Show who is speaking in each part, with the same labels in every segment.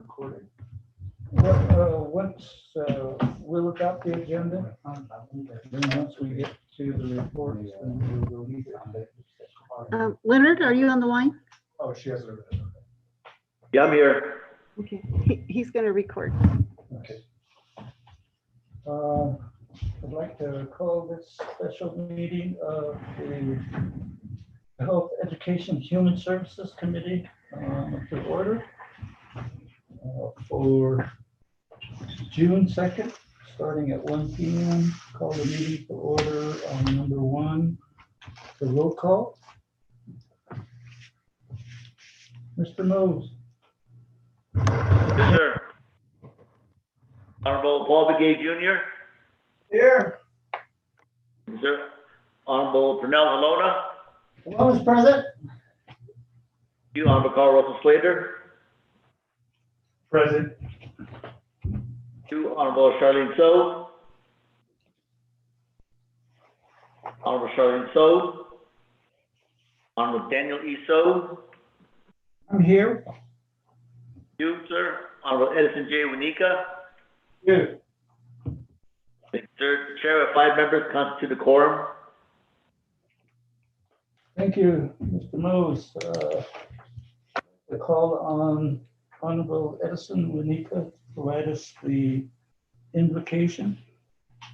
Speaker 1: recording.
Speaker 2: We'll adopt the agenda, then once we get to the reports, then we'll release it.
Speaker 3: Leonard, are you on the line?
Speaker 1: Oh, she has it over there.
Speaker 4: Yeah, I'm here.
Speaker 3: Okay, he's going to record.
Speaker 2: Okay. I'd like to call this special meeting of the Health, Education, Human Services Committee to order for June 2nd, starting at 1 p.m. Call the meeting to order on number 1, the roll call. Mr. Mose.
Speaker 4: Yes, sir. Honorable Paul Begay Jr.
Speaker 2: Here.
Speaker 4: Yes, sir. Honorable Pernell Halona.
Speaker 2: Hello, Mr. President.
Speaker 4: You, Honorable Carl Russell Slater.
Speaker 1: Present.
Speaker 4: You, Honorable Charlene So. Honorable Charlene So. Honorable Daniel E. So.
Speaker 2: I'm here.
Speaker 4: You, sir. Honorable Edison J. Winika.
Speaker 2: Here.
Speaker 4: Sir, Chair of 5 members constitute a quorum.
Speaker 2: Thank you, Mr. Mose. The call on Honorable Edison Winika to provide us the invocation.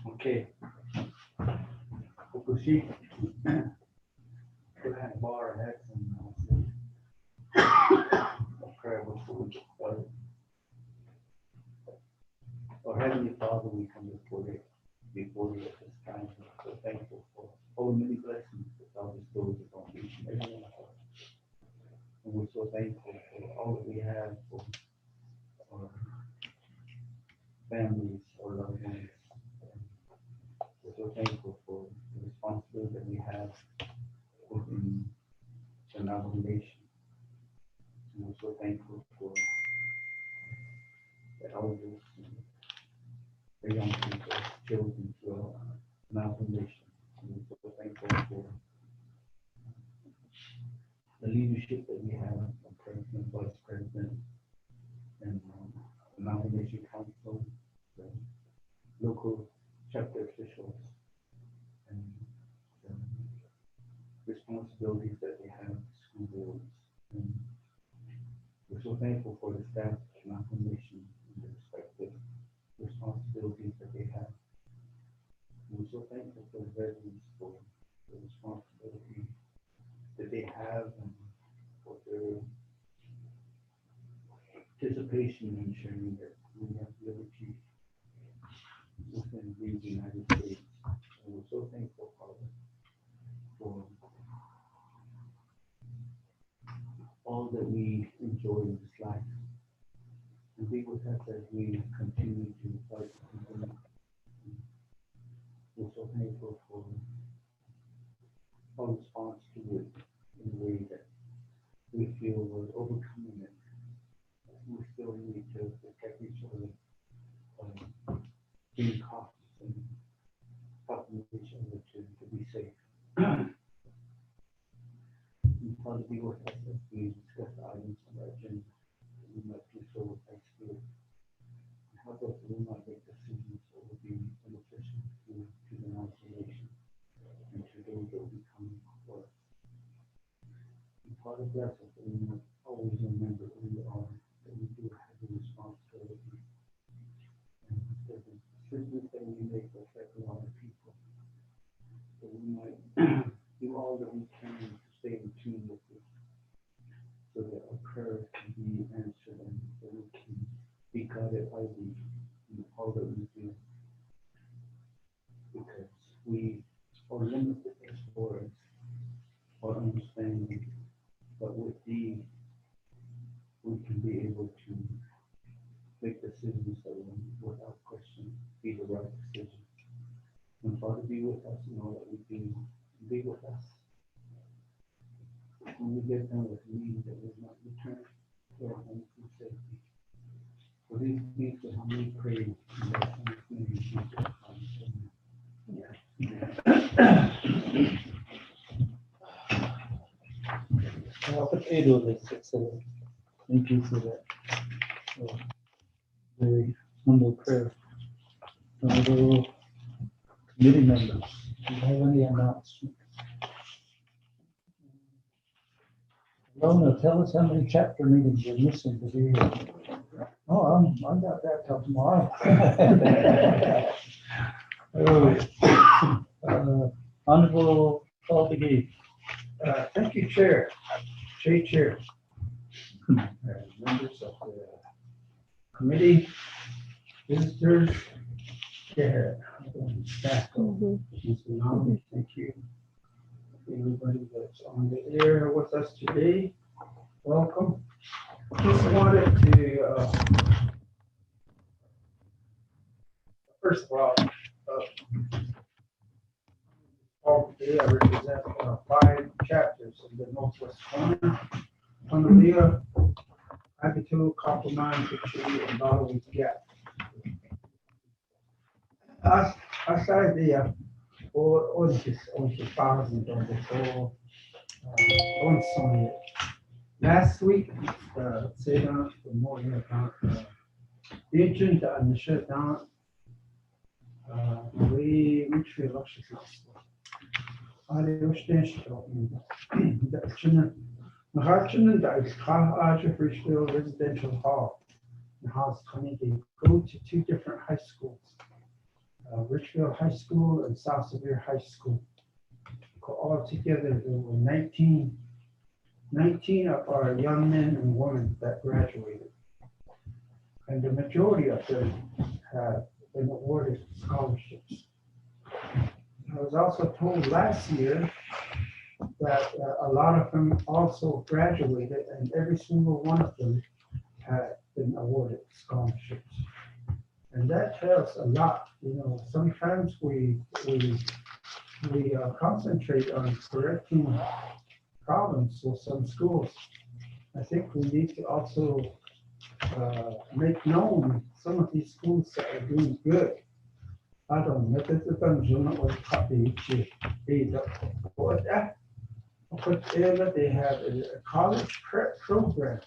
Speaker 5: Okay. Fukushi. Go ahead, bow our heads and prayer before we get started. Our Heavenly Father, we come before you at this time. We're so thankful for all the many blessings that thou bestowed upon each and every one of us. And we're so thankful for all that we have, for our families, our loved ones. We're so thankful for the responsibility that we have within the Navajo Nation. And we're so thankful for the elders and the young people, children, throughout the Navajo Nation. And we're so thankful for the leadership that we have, the president, vice president, and the Navajo Nation Council, the local chapter officials, and the responsibilities that they have, school boards. And we're so thankful for the staff of the Navajo Nation and the respective responsibilities that they have. And we're so thankful for the residents for the responsibility that they have and for their participation in ensuring that we have liberty within the United States. And we're so thankful, Father, for all that we enjoy in this life. And be with us as we continue to fight for freedom. We're so thankful for our response to it in a way that we feel we're overcoming it. We still need to protect each other, being cautious and helping each other to be safe. And Father, be with us as we discuss the items on our agenda. We might do so with thanksgiving. Help us that we might make decisions that will be beneficial to the nation and to those that will be coming for us. And Father, bless us that we might always remember who we are, that we do have a responsibility. And that the decisions that we make affect a lot of people. That we might do all that we can to stay in tune with it, so that our prayers can be answered and that we can be guided by thee in all that we do. Because we are limited as far as our understanding, but with thee, we can be able to make decisions that will, without question, be the right decision. And Father, be with us in all that we do. Be with us when we get done with me, that we not return to our homes in safety. For these things that we pray in the name of Jesus Christ.
Speaker 2: Potato, they said, in piece of that. a humble prayer. Honorable committee members, do you have any announcements? Lona, tell us how many chapter meetings you're missing to be here.
Speaker 5: Oh, I'm not that till tomorrow.
Speaker 2: Honorable Paul McGee.
Speaker 5: Thank you, Chair. Chair. Members of the committee, visitors, Chair, staff,
Speaker 3: Mhm.
Speaker 5: thank you. Everybody that's on the air with us today, welcome. Just wanted to, first of all today I represent 5 chapters in the Northwest corner. Honolulu, Akitu, Kapolani, Pichi, and Balawi Gap. Aside the only thousand on the whole on Sony. Last week, say down the morning account, agent and the shutdown. We feel lucky. I wish they should. Maharchan is Kahaja Richfield Residential Hall. The house committee go to 2 different high schools, Richfield High School and South Sevier High School. All together, there were 19 of our young men and women that graduated. And the majority of them have been awarded scholarships. I was also told last year that a lot of them also graduated, and every single one of them had been awarded scholarships. And that tells a lot. You know, sometimes we concentrate on correcting problems with some schools. I think we need to also make known some of these schools that are doing good. I don't know if it's a dungeon or copy to be what that. But they have a college prep program.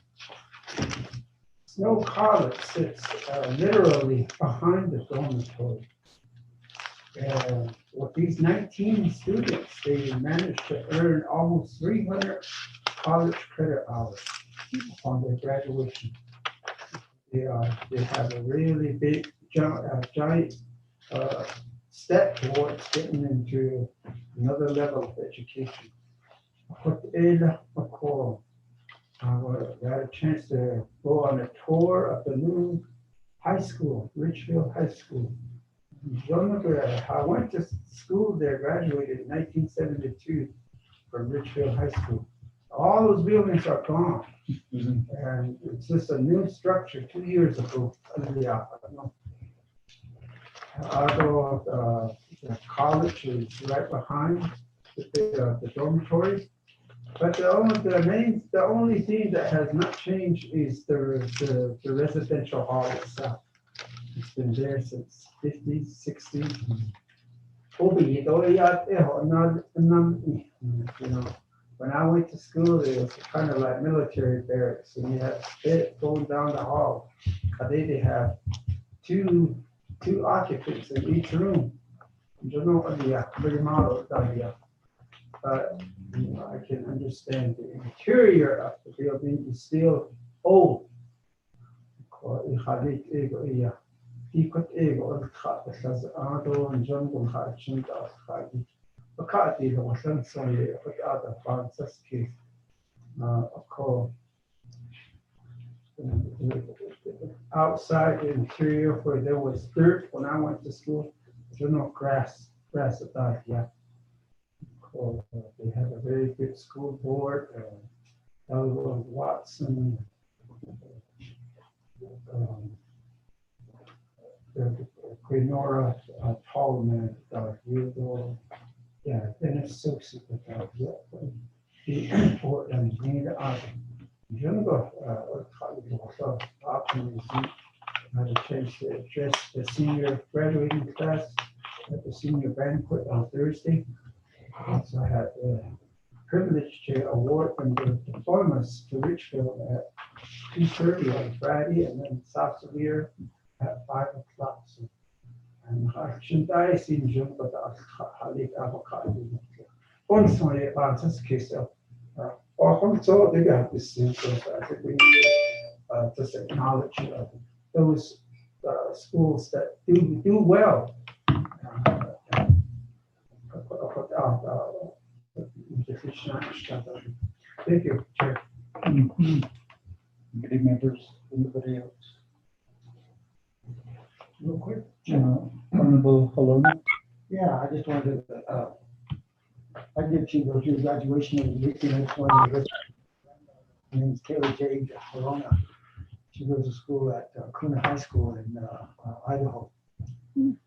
Speaker 5: Snow College sits literally behind the dormitory. And with these 19 students, they managed to earn almost 300 college credit hours upon their graduation. They have a really big, giant step towards getting into another level of education. I got a chance to go on a tour of the new high school, Richfield High School. I went to school there, graduated in 1972 from Richfield High School. All those buildings are gone. And it's just a new structure 2 years ago. Although the college is right behind the dormitory. But the only thing that has not changed is the residential hall itself. It's been there since 50s, 60s. You know, when I went to school, it was kind of like military barracks, and you had bed going down the hall. They have two occupants in each room. But you know, I can understand the interior of the building is still old. Of course, outside the interior where there was dirt when I went to school, there's no grass about yet. They have a very good school board. Elwood Watson, Quinora Tallman, Hugo, yeah, an associate with the import and need Jungle option I had a chance to address the senior graduating class at the senior banquet on Thursday. So I had the privilege to award them the diplomas to Richfield at 2:30 on Friday, and then South Sevier at 5 o'clock. So, and shouldn't I see Jim, but I leave avocado. On some of the case, or from so they got this thing, so I think we need to just acknowledge those schools that do well. Thank you, Chair.
Speaker 2: Mhm. Committee members, anybody else?
Speaker 5: Real quick.
Speaker 2: Honorable Halona?
Speaker 5: Yeah, I just wanted to, I did see those your graduation of the week, and I just wanted to, her name's Kayla J. Corona. She goes to school at Kuna High School in Idaho,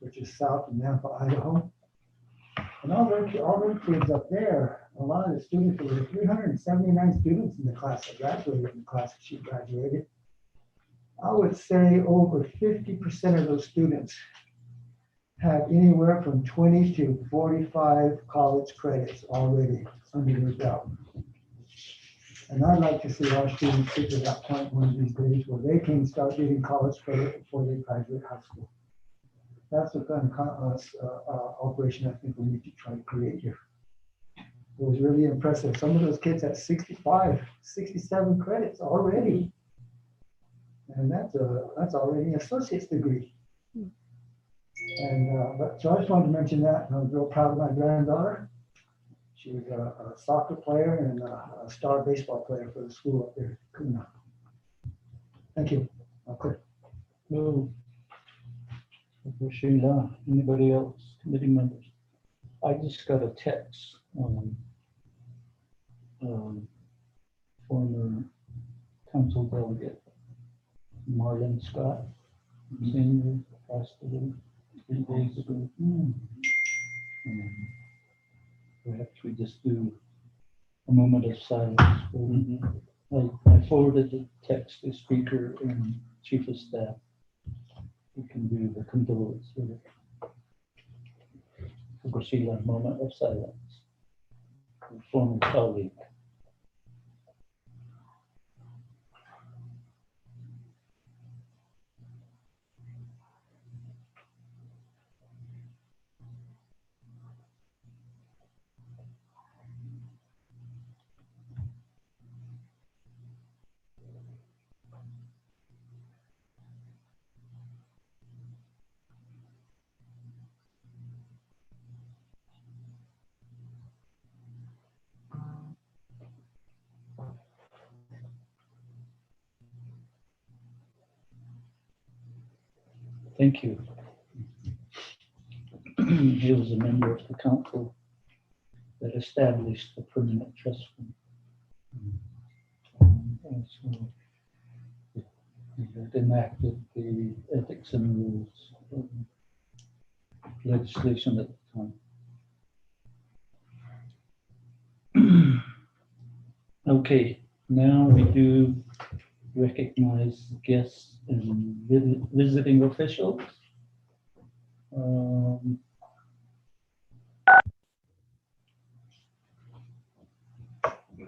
Speaker 5: which is south of Nampa, Idaho. And all their kids up there, a lot of the students, there were 379 students in the class that graduated, in the class that she graduated. I would say over 50% of those students have anywhere from 20 to 45 college credits already under their belt. And I'd like to see our students get to that point one of these days where they can start getting college credit before they graduate high school. That's the kind of operation I think we need to try to create here. It was really impressive. Some of those kids had 65, 67 credits already. And that's already an associate's degree. And so I just wanted to mention that, and I was real proud of my granddaughter. She was a soccer player and a star baseball player for the school up there. Thank you. I'll quit.
Speaker 2: No. Sheila, anybody else, committee members? I just got a text on former council delegate Marlon Scott, senior, passed away 3 days ago. Perhaps we just do a moment of silence. I forwarded the text to Speaker and Chief of Staff. We can do the condolence with it. For Sheila, a moment of silence. A former colleague. Thank you. He was a member of the council that established the permanent trust fund. And so he had enacted the ethics and rules legislation at the time. Okay, now we do recognize guests and visiting officials.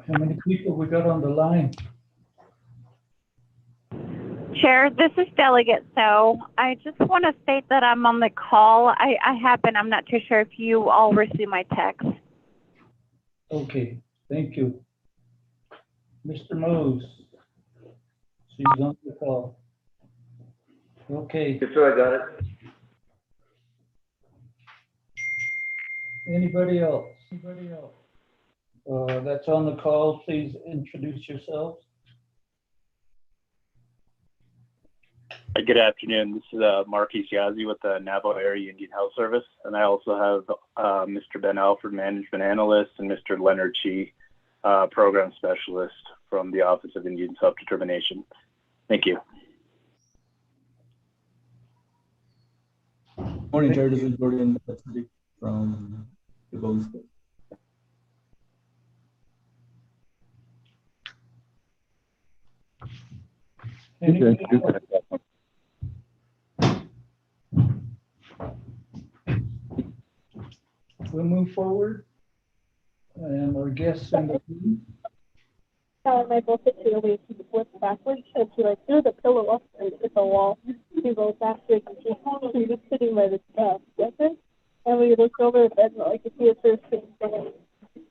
Speaker 2: How many people we got on the line?
Speaker 1: Chair, this is Delegate So. I just want to state that I'm on the call. I have been. I'm not too sure if you all received my text.
Speaker 2: Okay, thank you. Mr. Mose, she's on the call. Okay,
Speaker 4: Yes, sir, I got it.
Speaker 2: anybody else? That's on the call, please introduce yourselves.
Speaker 6: Good afternoon. This is Marquis Yazzie with the Navajo Area Indian Health Service, and I also have Mr. Ben Alford, Management Analyst, and Mr. Leonard Chi, Program Specialist from the Office of Indian Self-Determination. Thank you.
Speaker 7: Morning, Chair. This is Jordan from the Golden State.
Speaker 2: Anybody else? We'll move forward. And our guests in the room.
Speaker 8: My both situation flipped backwards and she like threw the pillow up into the wall. She goes after she was sitting by the dresser, and we looked over the bed and I could see his first thing going.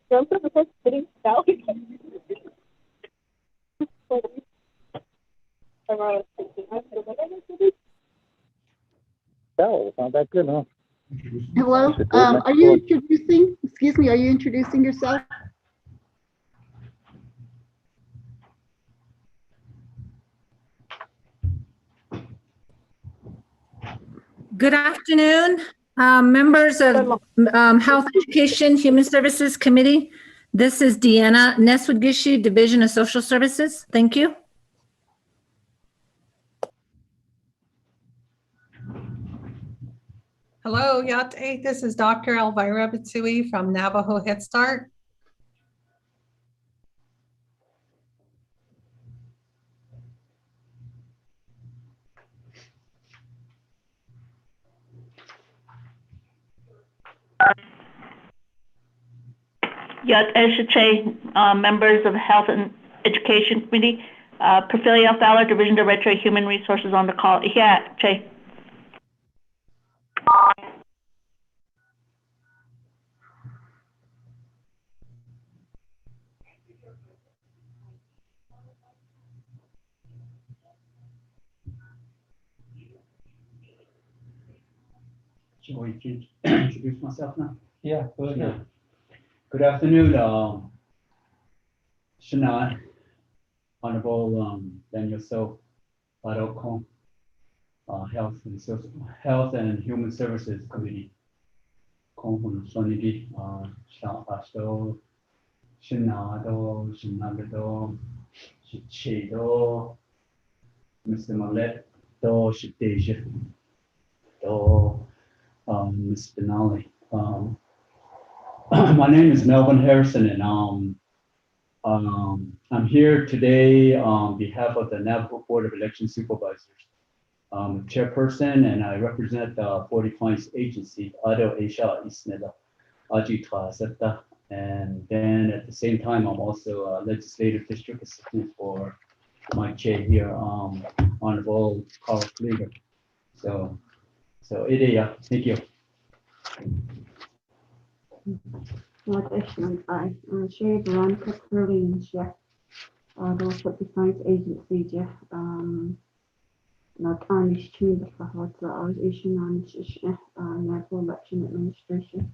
Speaker 8: Jump up and sitting down.
Speaker 6: Oh, not that good, huh?
Speaker 3: Hello, are you introducing, excuse me, are you introducing yourself?
Speaker 9: Good afternoon, members of Health Education Human Services Committee. This is Deanna Neswood-Gishi, Division of Social Services. Thank you.
Speaker 10: Hello, Yate. This is Dr. Elvira Bitsui from Navajo Head Start.
Speaker 4: Yat Eshache, members of Health and Education Committee, Perfilia Fowler, Division Director, Human Resources on the call. Yeah, Che.
Speaker 5: Shall we introduce myself now?
Speaker 2: Yeah, go ahead.
Speaker 5: Good afternoon, Shana, Honorable Daniel So, Baroko, Health and Human Services Committee. Konghun Sonidi, Shapasto, Shinado, Shinagado, Shichido, Mr. Malet, Do Shiteja, Do Ms. Benali. My name is Melvin Harrison, and I'm here today on behalf of the Navajo Board of Election Supervisors. Chairperson, and I represent the 40 Clients Agency, Ado Asia Isneda, Ajitwa Seta, and then at the same time, I'm also a legislative district assistant for my chair here, Honorable Carl Flieger. So Ideya, thank you.
Speaker 3: Excellent. Chair Veronica Curley, Jeff, those 40 Clients Agency, Jeff, not on this team, but for our issue on this National Election Administration.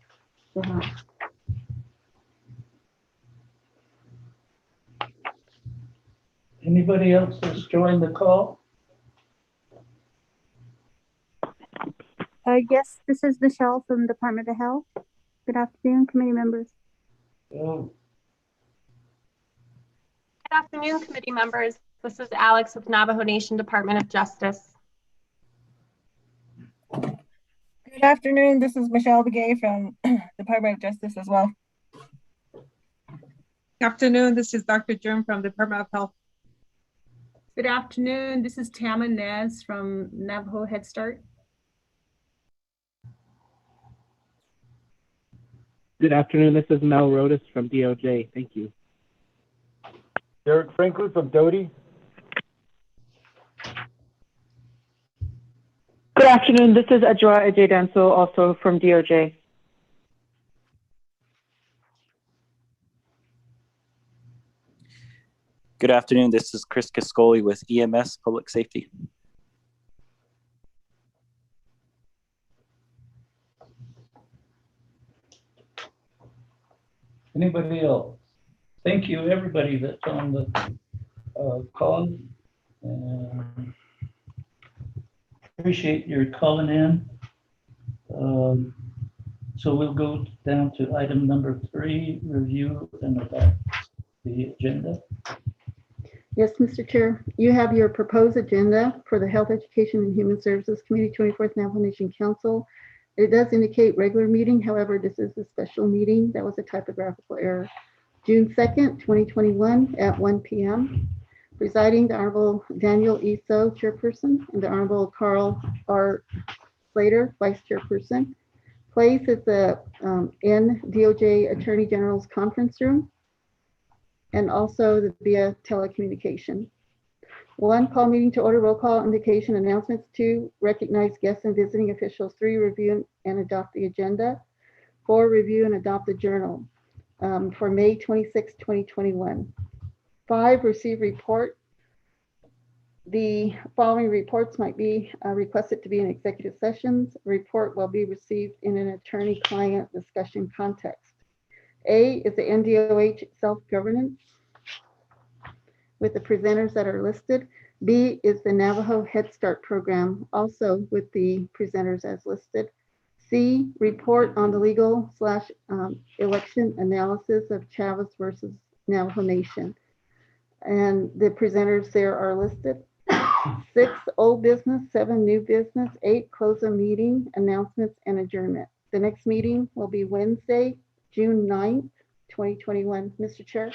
Speaker 2: Anybody else that's joined the call?
Speaker 11: Yes, this is Michelle from Department of Health. Good afternoon, committee members.
Speaker 2: Oh.
Speaker 8: Good afternoon, committee members. This is Alex with Navajo Nation Department of Justice.
Speaker 12: Good afternoon. This is Michelle Begay from Department of Justice as well.
Speaker 10: Good afternoon. This is Dr. Jim from Department of Health.
Speaker 12: Good afternoon. This is Tama Naz from Navajo Head Start.
Speaker 13: Good afternoon. This is Mel Rodas from DOJ. Thank you.
Speaker 14: Derek Franklin from Doty.
Speaker 15: Good afternoon. This is Ajwa Ajedanso, also from DOJ.
Speaker 16: Good afternoon. This is Chris Cascoli with EMS Public Safety.
Speaker 2: Anybody else? Thank you, everybody that's on the call. Appreciate your calling in. So we'll go down to item number 3, review and adopt the agenda.
Speaker 3: Yes, Mr. Chair, you have your proposed agenda for the Health, Education, and Human Services Committee, 24th Navajo Nation Council. It does indicate regular meeting. However, this is a special meeting. That was a typographical error. June 2nd, 2021 at 1 p.m. Presiding the Honorable Daniel E. So, Chairperson, and the Honorable Carl R. Slater, Vice Chairperson. Place is the DOJ Attorney General's conference room, and also via telecommunication. 1, call meeting to order, roll call, indication, announcements. 2, recognize guests and visiting officials. 3, review and adopt the agenda. 4, review and adopt the journal for May 26, 2021. 5, receive report. The following reports might be requested to be in executive sessions. Report will be received in an attorney-client discussion context. A is the NDOH self-governance with the presenters that are listed. B is the Navajo Head Start program, also with the presenters as listed. C, report on the legal/election analysis of Chavez versus Navajo Nation. And the presenters there are listed. 6, old business. 7, new business. 8, close a meeting, announcements, and adjournment. The next meeting will be Wednesday, June 9th, 2021. Mr. Chair.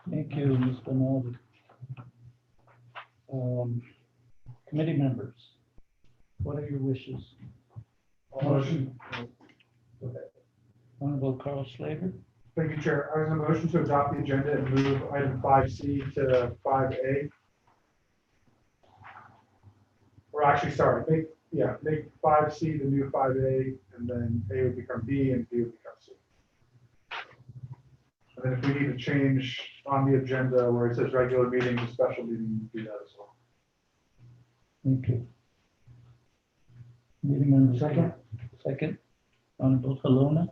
Speaker 2: Thank you, Ms. Benaldi. Committee members, what are your wishes?
Speaker 17: Motion.
Speaker 2: Honorable Carl Slater.
Speaker 17: Thank you, Chair. I was in a motion to adopt the agenda and move item 5C to 5A. Or actually, sorry, make 5C the new 5A, and then A would become B and B would become C. And then if we need to change on the agenda where it says regular meeting to special meeting, do that as well.
Speaker 2: Thank you. Committee member second. Second. Honorable Halona.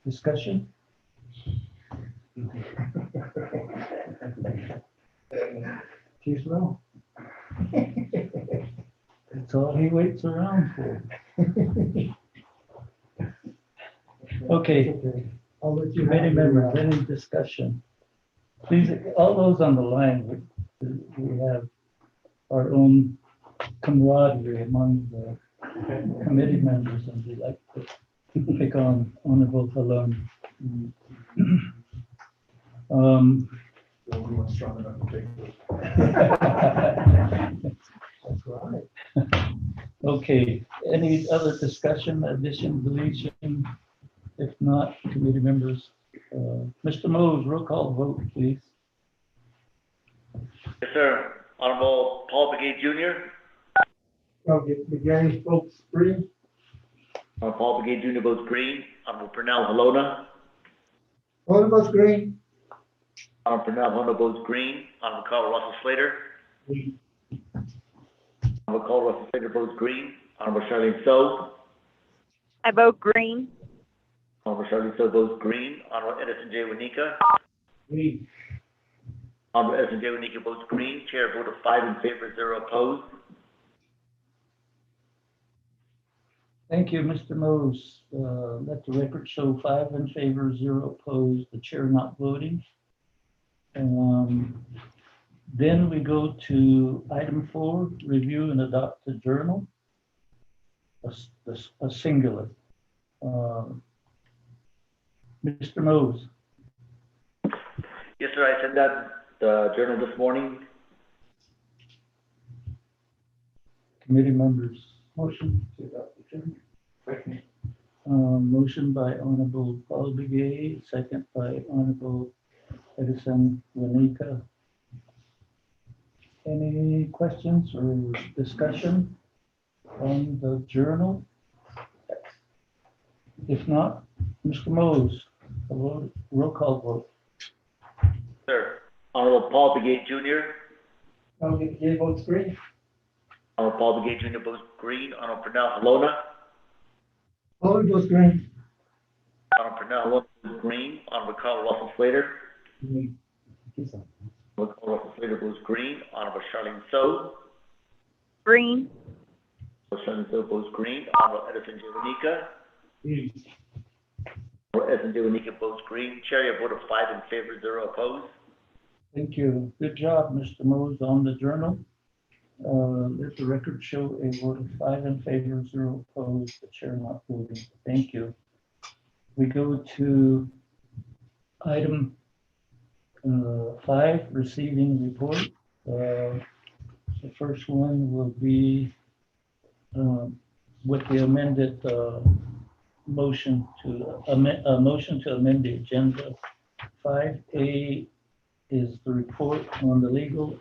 Speaker 2: Discussion.
Speaker 17: Too slow.
Speaker 2: That's all he waits around for. Okay.
Speaker 17: I'll let you
Speaker 2: Committee
Speaker 17: have
Speaker 2: members, any discussion? Please, all those on the line, we have our own camaraderie among the committee members, and we like to pick on Honorable Halona.
Speaker 17: The only one strong enough to take this. That's right.
Speaker 2: Okay, any other discussion, addition, deletion? If not, committee members, Mr. Mose, roll call vote, please.
Speaker 18: Yes, sir. Honorable Paul Begay Jr.
Speaker 17: Begay votes green.
Speaker 18: Honorable Paul Begay Jr. votes green. Honorable Pernell Halona.
Speaker 17: Paul votes green.
Speaker 18: Honorable Pernell Halona votes green. Honorable Carl Russell Slater.
Speaker 17: Green.
Speaker 18: Honorable Carl Russell Slater votes green. Honorable Charlene So.
Speaker 1: I vote green.
Speaker 18: Honorable Charlene So votes green. Honorable Edison J. Wanika.
Speaker 17: Green.
Speaker 18: Honorable Edison J. Wanika votes green. Chair vote of 5 in favor, 0 opposed.
Speaker 2: Thank you, Mr. Mose. Let the record show 5 in favor, 0 opposed, the chair not voting. Then we go to item 4, review and adopt the journal, a singular. Mr. Mose.
Speaker 18: Yes, sir. I sent out the journal this morning.
Speaker 2: Committee members.
Speaker 17: Motion to adopt the journal.
Speaker 2: Second. Motion by Honorable Paul Begay, second by Honorable Edison Wanika. Any questions or discussion on the journal? If not, Mr. Mose, a roll call vote.
Speaker 18: Sir. Honorable Paul Begay Jr.
Speaker 17: Paul Begay votes green.
Speaker 18: Honorable Paul Begay Jr. votes green. Honorable Pernell Halona.
Speaker 17: Paul votes green.
Speaker 18: Honorable Pernell Halona votes green. Honorable Carl Russell Slater.
Speaker 17: Green.
Speaker 18: Honorable Carl Russell Slater votes green. Honorable Charlene So.
Speaker 1: Green.
Speaker 18: Honorable Charlene So votes green. Honorable Edison J. Wanika.
Speaker 17: Green.
Speaker 18: Honorable Edison J. Wanika votes green. Chair, a vote of 5 in favor, 0 opposed.
Speaker 2: Thank you. Good job, Mr. Mose, on the journal. Let the record show a vote of 5 in favor, 0 opposed, the chair not voting. Thank you. We go to item 5, receiving report. The first one will be with the amended motion to amend the agenda 5A is the report on the legal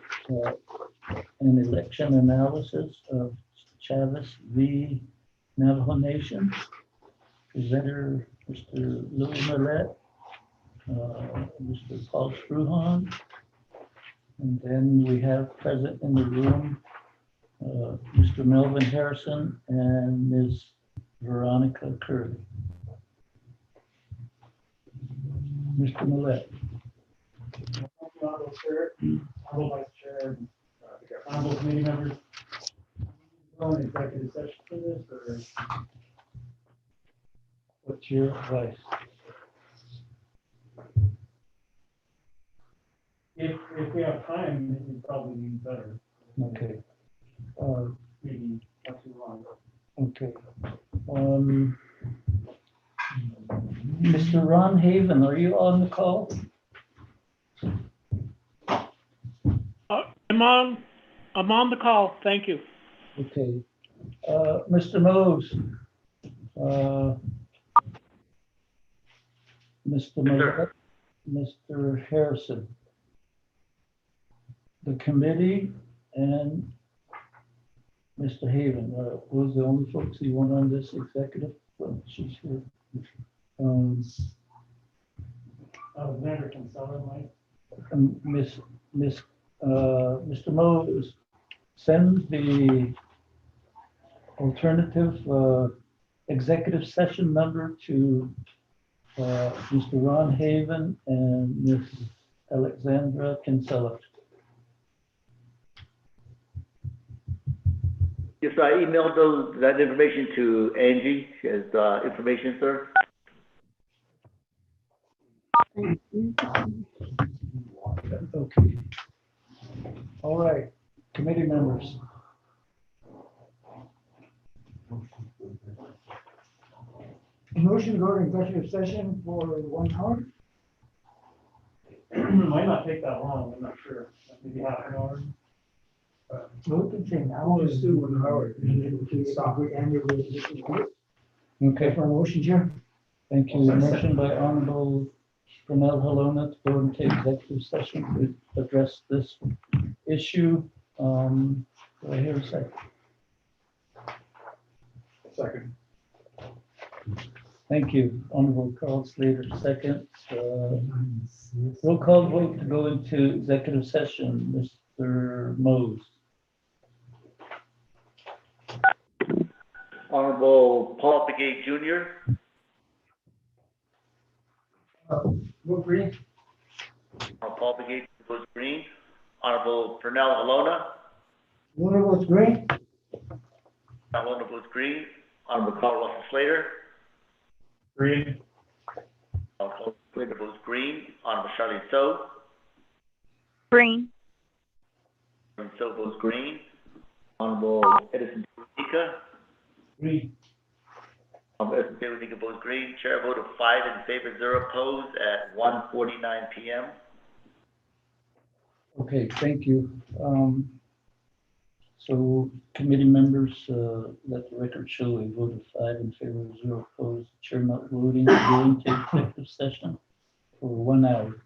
Speaker 2: and election analysis of Chavez v. Navajo Nation. Presenter, Mr. Louis Millette, Mr. Paul Struhan. And then we have present in the room, Mr. Melvin Harrison and Ms. Veronica Curley. Mr. Millette.
Speaker 17: Honorable Chair, Honorable Vice Chair, Honorable Committee members. Going executive session for this, or
Speaker 2: What's your advice?
Speaker 17: if we have time, it would probably be better.
Speaker 2: Okay.
Speaker 17: Maybe not too long.
Speaker 2: Okay. Mr. Ron Haven, are you on the call?
Speaker 19: I'm on the call. Thank you.
Speaker 2: Okay. Mr. Mose. Mr. Millette, Mr. Harrison. The committee and Mr. Haven, who's the only folks you want on this executive? Well, she's here.
Speaker 17: Alexander Kinsella, Mike.
Speaker 2: Mr. Mose, send the alternative executive session number to Mr. Ron Haven and Ms. Alexandra Kinsella.
Speaker 18: Yes, I emailed that information to Angie. She has information, sir.
Speaker 2: Okay. All right, committee members.
Speaker 17: Motion to go to executive session for 1 hour. Might not take that long, I'm not sure, maybe half an hour. We can say now. We'll just do 1 hour, and then we can stop it and we'll.
Speaker 2: Okay.
Speaker 17: For a motion, Chair.
Speaker 2: Thank you. Motion by Honorable Pernell Helona to go into executive session to address this issue. Do I hear a second?
Speaker 17: Second.
Speaker 2: Thank you. Honorable Carl Slater, second. Roll call vote to go into executive session. Mr. Mose.
Speaker 18: Honorable Paul Pigay Jr.
Speaker 17: Vote green.
Speaker 18: Honorable Paul Pigay votes green. Honorable Pernell Helona.
Speaker 17: One votes green.
Speaker 18: Helona votes green. Honorable Carl Russell Slater.
Speaker 17: Green.
Speaker 18: Honorable Slater votes green. Honorable Charlene So.
Speaker 1: Green.
Speaker 18: Charlene So votes green. Honorable Edison Nika.
Speaker 17: Green.
Speaker 18: Edison Nika votes green. Chair vote of 5 in favor, 0 opposed at 1:49 p.m.
Speaker 2: Okay, thank you. So committee members, let the record show a vote of 5 in favor, 0 opposed. Chair not voting to go into executive session for 1 hour.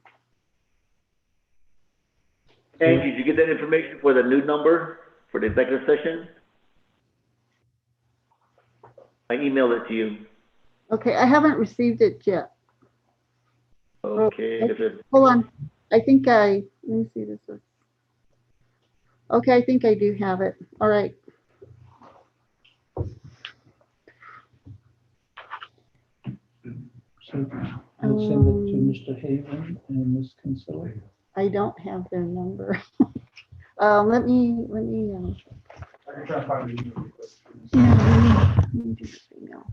Speaker 18: Angie, did you get that information for the new number for the executive session? I emailed it to you.
Speaker 3: Okay, I haven't received it yet.
Speaker 18: Okay.
Speaker 3: Hold on. I think let me see this. Okay, I think I do have it. All right.
Speaker 2: So we'll send it to Mr. Haven and Ms. Kinsella.
Speaker 3: I don't have their number. Let me.
Speaker 17: I can try to find it.
Speaker 3: Yeah, let me do this email.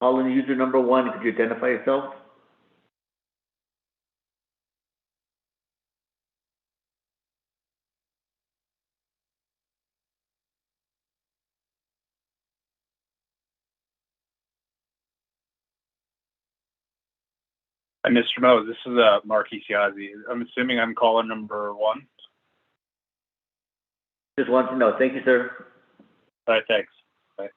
Speaker 18: Calling user number 1, could you identify yourself?
Speaker 6: Hi, Mr. Mo, this is Marquis Yazzie. I'm assuming I'm caller number 1.
Speaker 18: Just want to know. Thank you, sir.
Speaker 6: All right, thanks. Bye.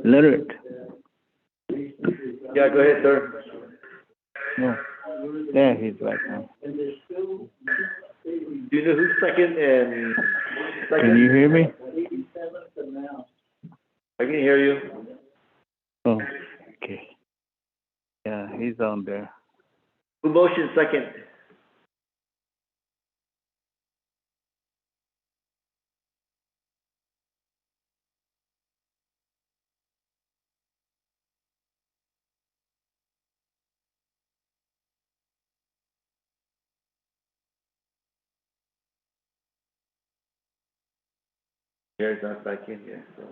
Speaker 13: Leonard.
Speaker 18: Yeah, go ahead, sir.
Speaker 13: No. There he's right now.
Speaker 18: Do you know who's second and second?
Speaker 13: Can you hear me?
Speaker 18: I can hear you.
Speaker 13: Oh, okay. Yeah, he's on there.
Speaker 18: Who motioned second? Gary's not back in here, so.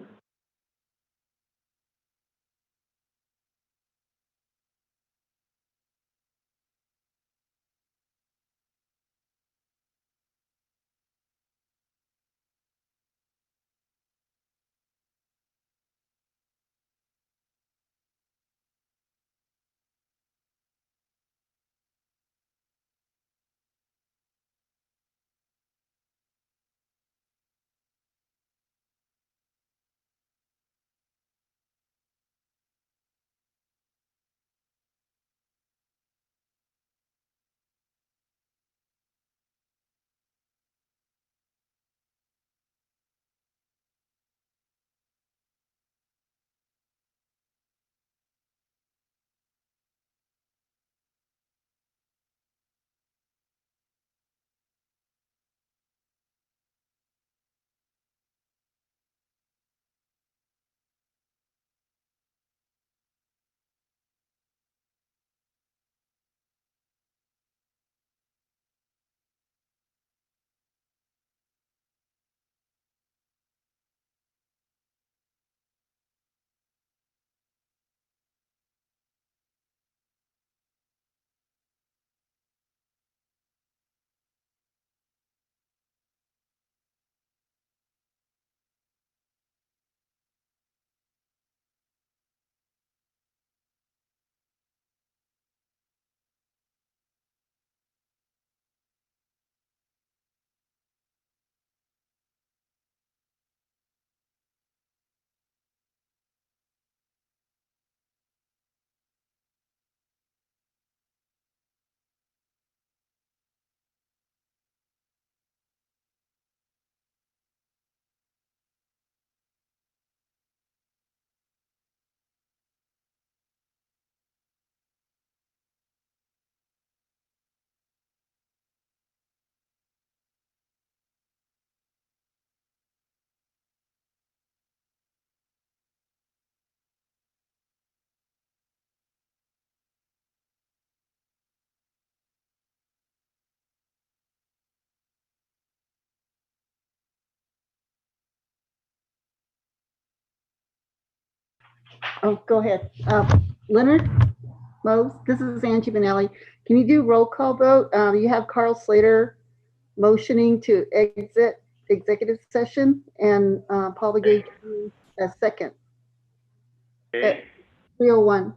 Speaker 3: Oh, go ahead. Leonard, Mose, this is Angie Benelli. Can you do roll call vote? You have Carl Slater motioning to exit executive session and Paul Begay a second at
Speaker 18: Okay.
Speaker 3: 3:01.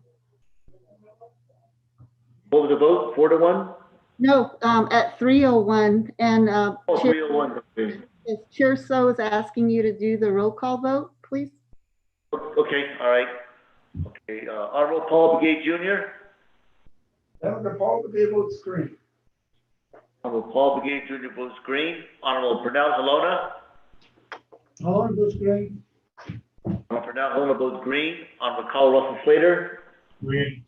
Speaker 18: What was the vote? 4-1?
Speaker 3: No, at 3:01 and
Speaker 18: Oh,
Speaker 3: Chair,
Speaker 18: 3-1. Okay.
Speaker 3: Chair So is asking you to do the roll call vote, please.
Speaker 18: Okay, all right. Okay, Honorable Paul Begay Jr.,
Speaker 17: Senator Paul Begay votes green.
Speaker 18: Honorable Paul Begay Jr. votes green. Honorable Pernell Halona,
Speaker 17: Malone votes green.
Speaker 18: Honorable Pernell Halona votes green. Honorable Carl Russell Slater,
Speaker 17: Green.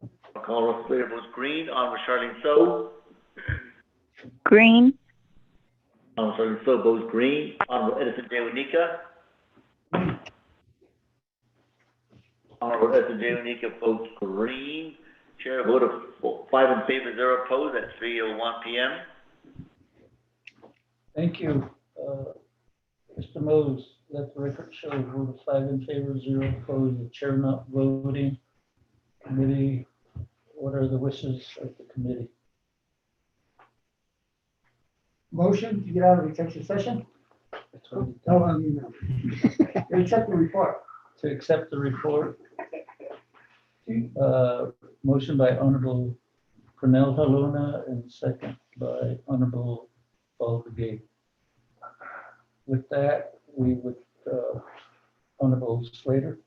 Speaker 18: Honorable Carl Russell Slater votes green. Honorable Charlene So,
Speaker 1: Green.
Speaker 18: Honorable Charlene So votes green. Honorable Edison J. Wanika, Honorable Edison J. Wanika votes green. Chair vote of 5 in favor, 0 opposed at 3:01 p.m.
Speaker 2: Thank you. Mr. Mose, let the record show, vote of 5 in favor, 0 opposed, the chair not voting. Committee, what are the wishes of the committee?
Speaker 17: Motion to get out of executive session? No, I mean, no. Accept the report.
Speaker 2: To accept the report. Motion by Honorable Pernell Halona and second by Honorable Paul Begay. With that, we would Honorable Slater.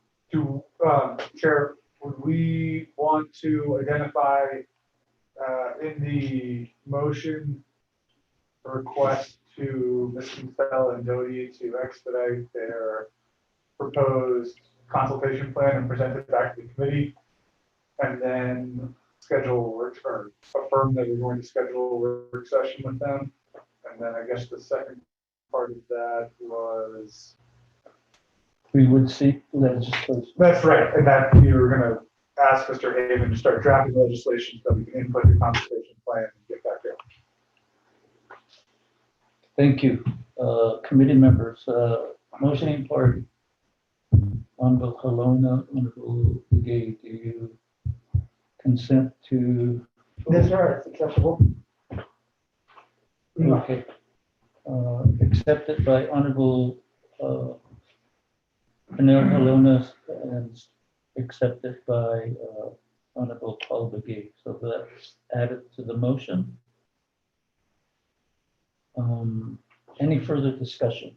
Speaker 20: Chair, would we want to identify in the motion request to Ms. Kinsella and Doty to expedite their proposed consultation plan and present it back to the committee, and then schedule or affirm that we're going to schedule a work session with them? And then I guess the second part of that was.
Speaker 2: We would seek legislation.
Speaker 20: That's right, and that we were going to ask Mr. Haven to start drafting legislation so we can input the consultation plan and get back there.
Speaker 2: Thank you. Committee members, motioning party. Honorable Helona, Honorable Gay, do you consent to?
Speaker 17: Yes, sir, it's acceptable.
Speaker 2: Okay. Accepted by Honorable Helona and accepted by Honorable Paul Begay. So that's added to the motion. Any further discussion?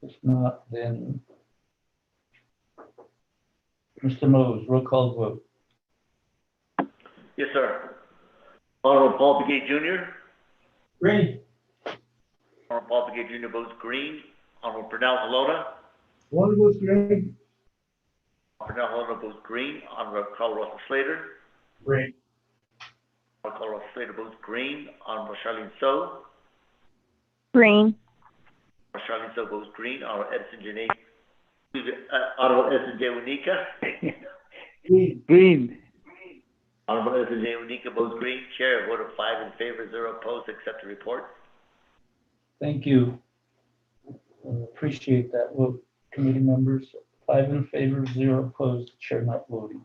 Speaker 2: If not, then Mr. Mose, roll call vote.
Speaker 18: Yes, sir. Honorable Paul Begay Jr.
Speaker 17: Green.
Speaker 18: Honorable Paul Begay Jr. votes green. Honorable Pernell Helona.
Speaker 17: One votes green.
Speaker 18: Pernell Helona votes green. Honorable Carl Russell Slater.
Speaker 20: Green.
Speaker 18: Honorable Carl Russell Slater votes green. Honorable Charlene So.
Speaker 1: Green.
Speaker 18: Charlene So votes green. Honorable Edison Janae. Honorable Edison J. Wanika.
Speaker 13: Green.
Speaker 18: Honorable Edison J. Wanika votes green. Chair, a vote of 5 in favor, 0 opposed. Accept the report.
Speaker 2: Thank you. Appreciate that vote, committee members. 5 in favor, 0 opposed, chair not voting.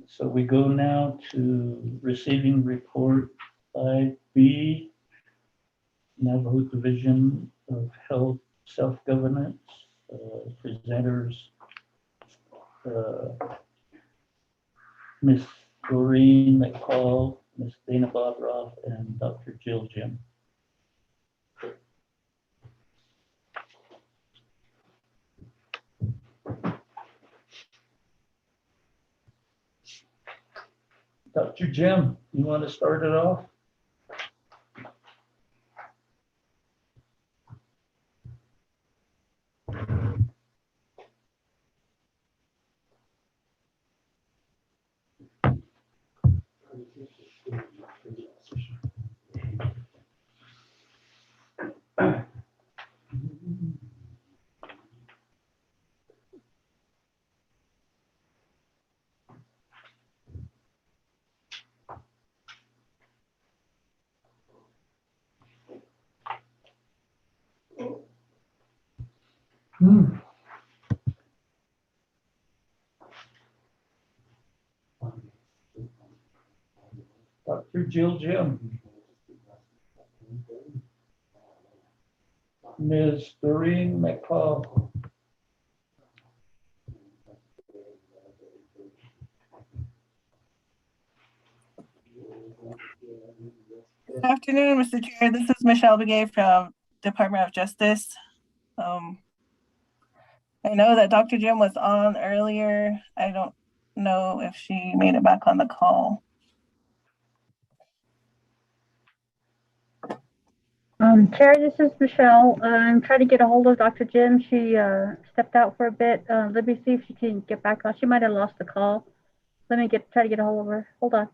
Speaker 2: So we go now to receiving report 5B, Navajo Division of Health Self-Governance. Presenters, Ms. Doreen McCall, Ms. Dana Bobroff, and Dr. Jill Jim. Dr. Jim, you want to start it off? Dr. Jill Jim. Ms. Doreen McCall.
Speaker 21: Good afternoon, Mr. Chair. This is Michelle Begay from Department of Justice. I know that Dr. Jim was on earlier. I don't know if she made it back on the call.
Speaker 11: Chair, this is Michelle. I'm trying to get a hold of Dr. Jim. She stepped out for a bit. Let me see if she can get back on. She might have lost the call. Let me try to get a hold of her. Hold on.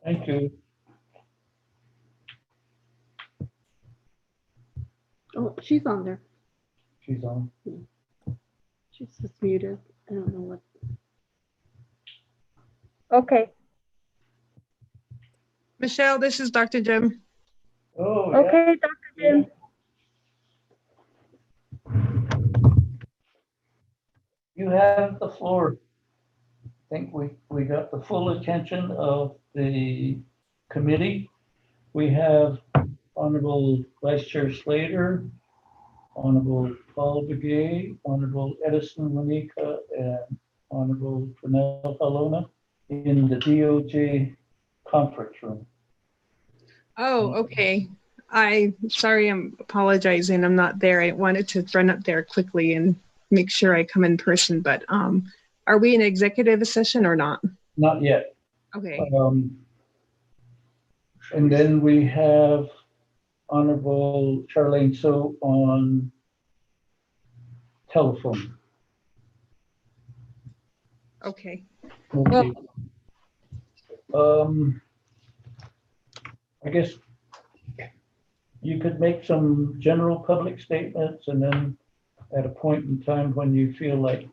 Speaker 2: Thank you.
Speaker 3: Oh, she's on there.
Speaker 2: She's on.
Speaker 3: She's just muted. I don't know what.
Speaker 11: Okay.
Speaker 10: Michelle, this is Dr. Jim.
Speaker 2: Oh,
Speaker 11: okay, Dr. Jim.
Speaker 2: You have the floor. I think we got the full attention of the committee. We have Honorable Vice Chair Slater, Honorable Paul Begay, Honorable Edison Wanika, and Honorable Pernell Helona in the DOJ conference room.
Speaker 10: Oh, okay.
Speaker 12: Sorry, I'm apologizing. I'm not there. I wanted to run up there quickly and make sure I come in person, but are we in executive session or not?
Speaker 2: Not yet.
Speaker 12: Okay.
Speaker 2: And then we have Honorable Charlene So on telephone.
Speaker 12: Okay.
Speaker 2: Okay. I guess you could make some general public statements, and then at a point in time when you feel like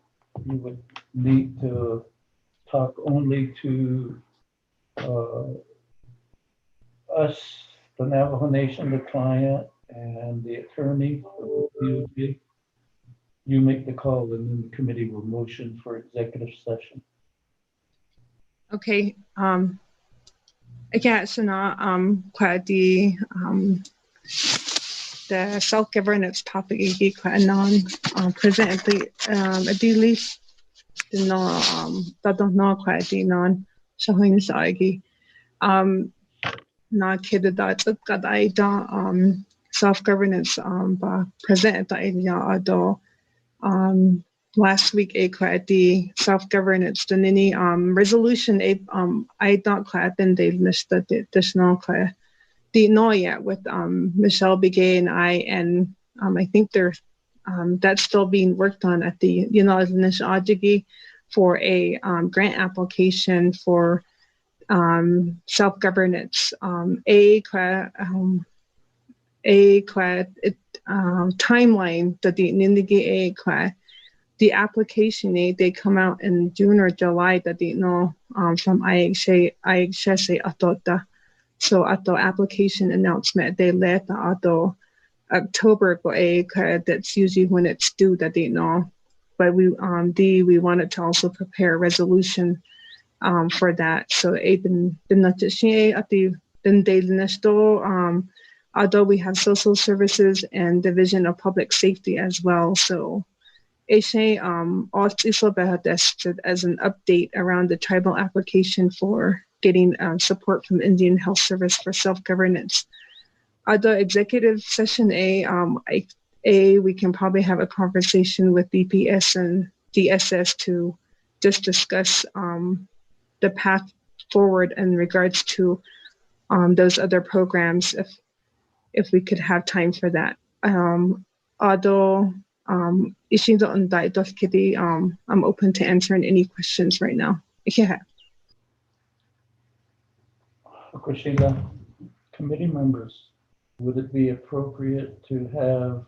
Speaker 2: you would need to talk only to us, the Navajo Nation, the client, and the attorney, you make the call, and then the committee will motion for executive session.
Speaker 12: Okay. Again, so now the self-governance topic is quite presently ideally no don't know quite the non showing sagi not kid that got I don't self-governance but present idea last week a quite the self-governance the nini resolution a I don't quite been they listed the additional quite the no yet with Michelle Begay and I think there's that's still being worked on at the United Nations Ajigi for a grant application for self-governance. Timeline that the application they come out in June or July that they know from IHSA so at the application announcement they let the October that's usually when it's due that they know. But we wanted to also prepare a resolution for that. So even not just at the although we have social services and division of public safety as well. So also as an update around the tribal application for getting support from Indian Health Service for self-governance. The executive session we can probably have a conversation with DPS and DSS to just discuss the path forward in regards to those other programs if we could have time for that. Although I'm open to answering any questions right now. Yeah.
Speaker 2: Sheila, committee members, would it be appropriate to have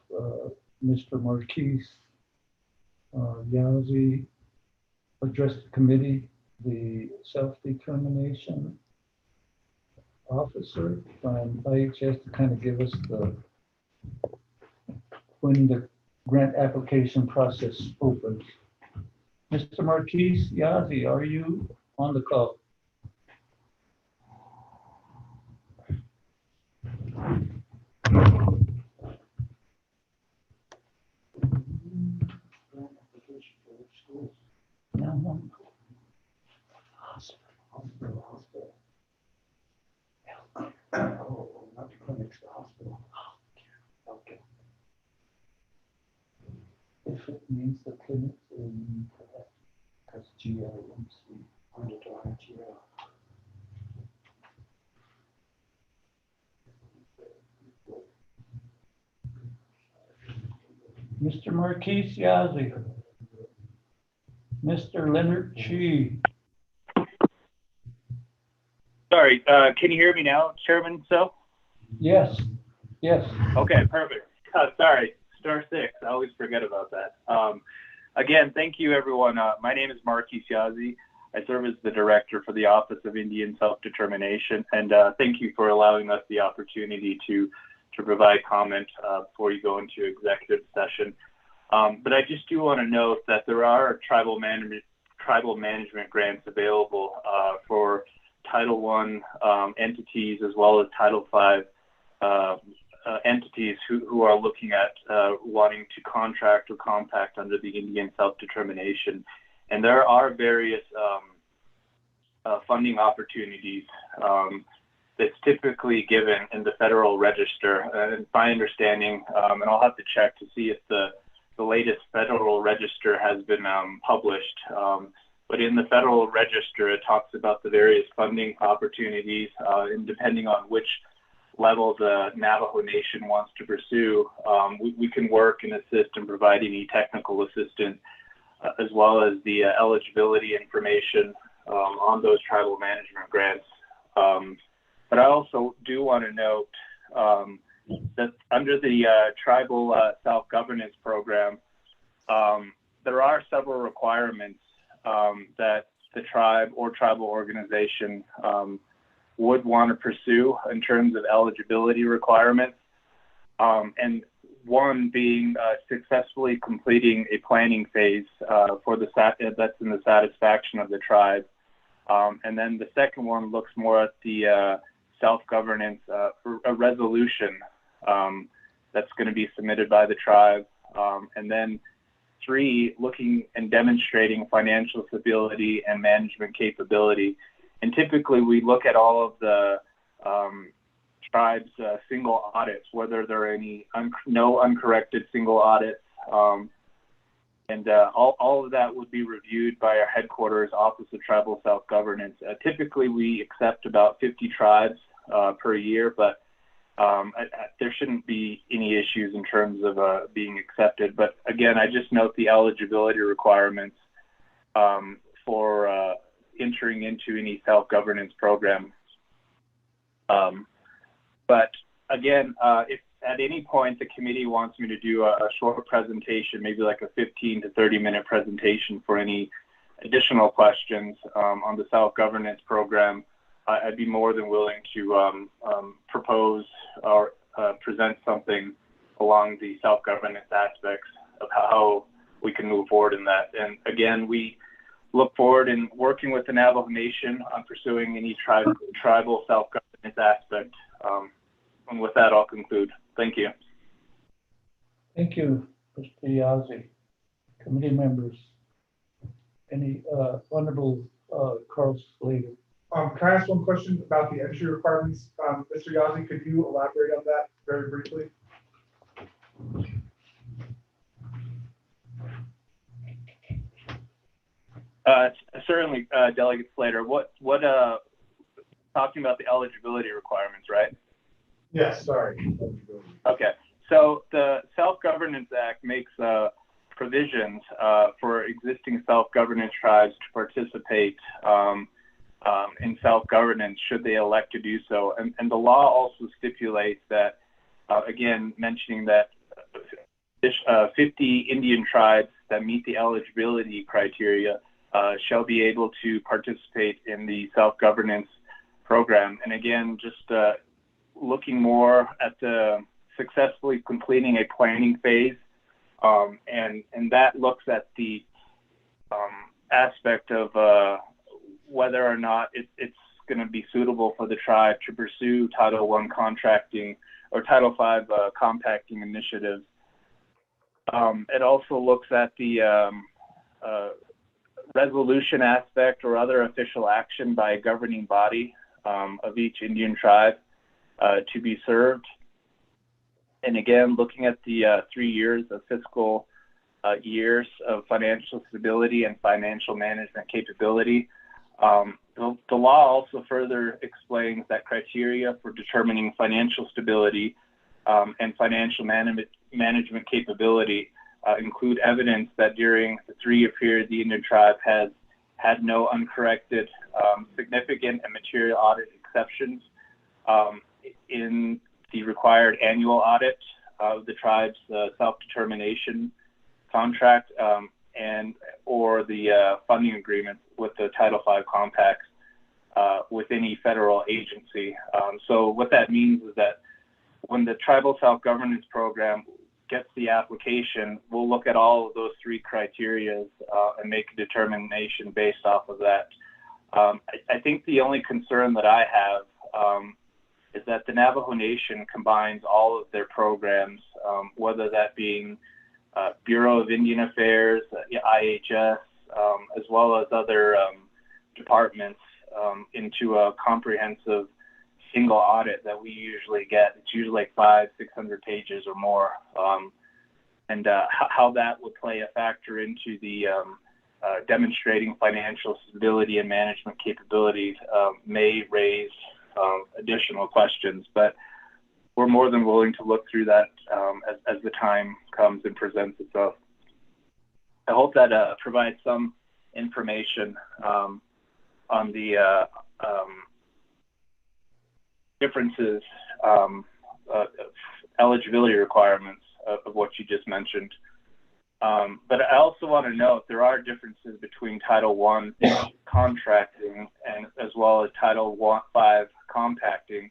Speaker 2: Mr. Marquise Yazzie address the committee, the self-determination officer from IHS, to kind of give us when the grant application process opens? Mr. Marquise Yazzie, are you on the call?
Speaker 5: Hospital. Oh, not the clinics, the hospital. Okay.
Speaker 2: If it means the clinics, because GIMC
Speaker 5: under the IGL.
Speaker 2: Mr. Marquise Yazzie, Mr. Leonard Chi.
Speaker 6: Sorry, can you hear me now, Chairman? So?
Speaker 2: Yes.
Speaker 6: Okay, perfect. Sorry, star 6. I always forget about that. Again, thank you, everyone. My name is Marquise Yazzie. I serve as the director for the Office of Indian Self-Determination, and thank you for allowing us the opportunity to provide comment before you go into executive session. But I just do want to note that there are tribal management grants available for Title I entities as well as Title V entities who are looking at wanting to contract or compact under the Indian Self-Determination. And there are various funding opportunities that's typically given in the Federal Register. And my understanding, and I'll have to check to see if the latest Federal Register has been published. But in the Federal Register, it talks about the various funding opportunities, and depending on which level the Navajo Nation wants to pursue, we can work and assist and provide any technical assistance, as well as the eligibility information on those tribal management grants. But I also do want to note that under the Tribal Self-Governance Program, there are several requirements that the tribe or tribal organization would want to pursue in terms of eligibility requirements. And one being successfully completing a planning phase for that's in the satisfaction of the tribe. And then the second one looks more at the self-governance, a resolution that's going to be submitted by the tribe. And then 3, looking and demonstrating financial stability and management capability. And typically we look at all of the tribe's single audits, whether there are any no uncorrected single audits. And all of that would be reviewed by our headquarters Office of Tribal Self-Governance. Typically we accept about 50 tribes per year, but there shouldn't be any issues in terms of being accepted. But again, I just note the eligibility requirements for entering into any self-governance program. But again, if at any point the committee wants me to do a short presentation, maybe like a 15 to 30-minute presentation for any additional questions on the self-governance program, I'd be more than willing to propose or present something along the self-governance aspects of how we can move forward in that. And again, we look forward in working with the Navajo Nation on pursuing any tribal self-governance aspect. And with that, I'll conclude. Thank you.
Speaker 2: Thank you, Mr. Yazzie. Committee members, any Honorable Carl Slater.
Speaker 20: Can I ask one question about the entry requirements? Mr. Yazzie, could you elaborate on that very briefly?
Speaker 6: Certainly, Delegate Slater. What talking about the eligibility requirements, right?
Speaker 20: Yes, sorry.
Speaker 6: Okay. So the Self-Governance Act makes provisions for existing self-governance tribes to participate in self-governance should they elect to do so. And the law also stipulates that, again, mentioning that 50 Indian tribes that meet the eligibility criteria shall be able to participate in the self-governance program. And again, just looking more at the successfully completing a planning phase, and that looks at the aspect of whether or not it's going to be suitable for the tribe to pursue Title I contracting or Title V compacting initiatives. It also looks at the resolution aspect or other official action by a governing body of each Indian tribe to be served. And again, looking at the 3 years of fiscal years of financial stability and financial management capability. The law also further explains that criteria for determining financial stability and financial management capability include evidence that during the 3-year period, the Indian tribe has had no uncorrected, significant and material audit exceptions in the required annual audit of the tribe's self-determination contract and or the funding agreement with the Title V compacts with any federal agency. So what that means is that when the Tribal Self-Governance Program gets the application, we'll look at all of those 3 criteria and make a determination based off of that. I think the only concern that I have is that the Navajo Nation combines all of their programs, whether that being Bureau of Indian Affairs, IHS, as well as other departments into a comprehensive single audit that we usually get. It's usually like 500-600 pages or more. And how that would play a factor into the demonstrating financial stability and management capabilities may raise additional questions, but we're more than willing to look through that as the time comes and presents itself. I hope that provides some information on the differences, eligibility requirements of what you just mentioned. But I also want to note there are differences between Title I contracting and as well as Title V compacting.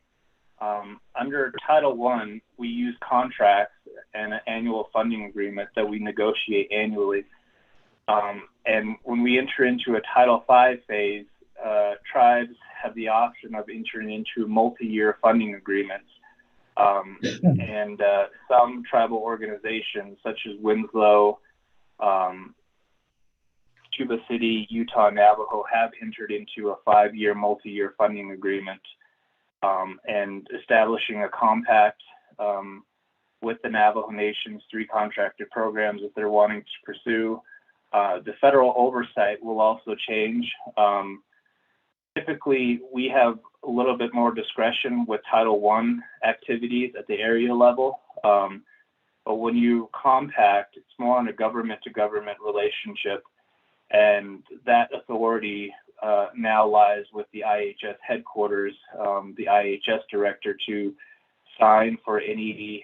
Speaker 6: Under Title I, we use contracts and an annual funding agreement that we negotiate annually. And when we enter into a Title V phase, tribes have the option of entering into multi-year funding agreements. And some tribal organizations, such as Winslow, Tuba City, Utah, Navajo, have entered into a 5-year multi-year funding agreement and establishing a compact with the Navajo Nation's 3 contracted programs that they're wanting to pursue. The federal oversight will also change. Typically, we have a little bit more discretion with Title I activities at the area level. But when you compact, it's more on a government-to-government relationship. And that authority now lies with the IHS headquarters, the IHS director, to sign for any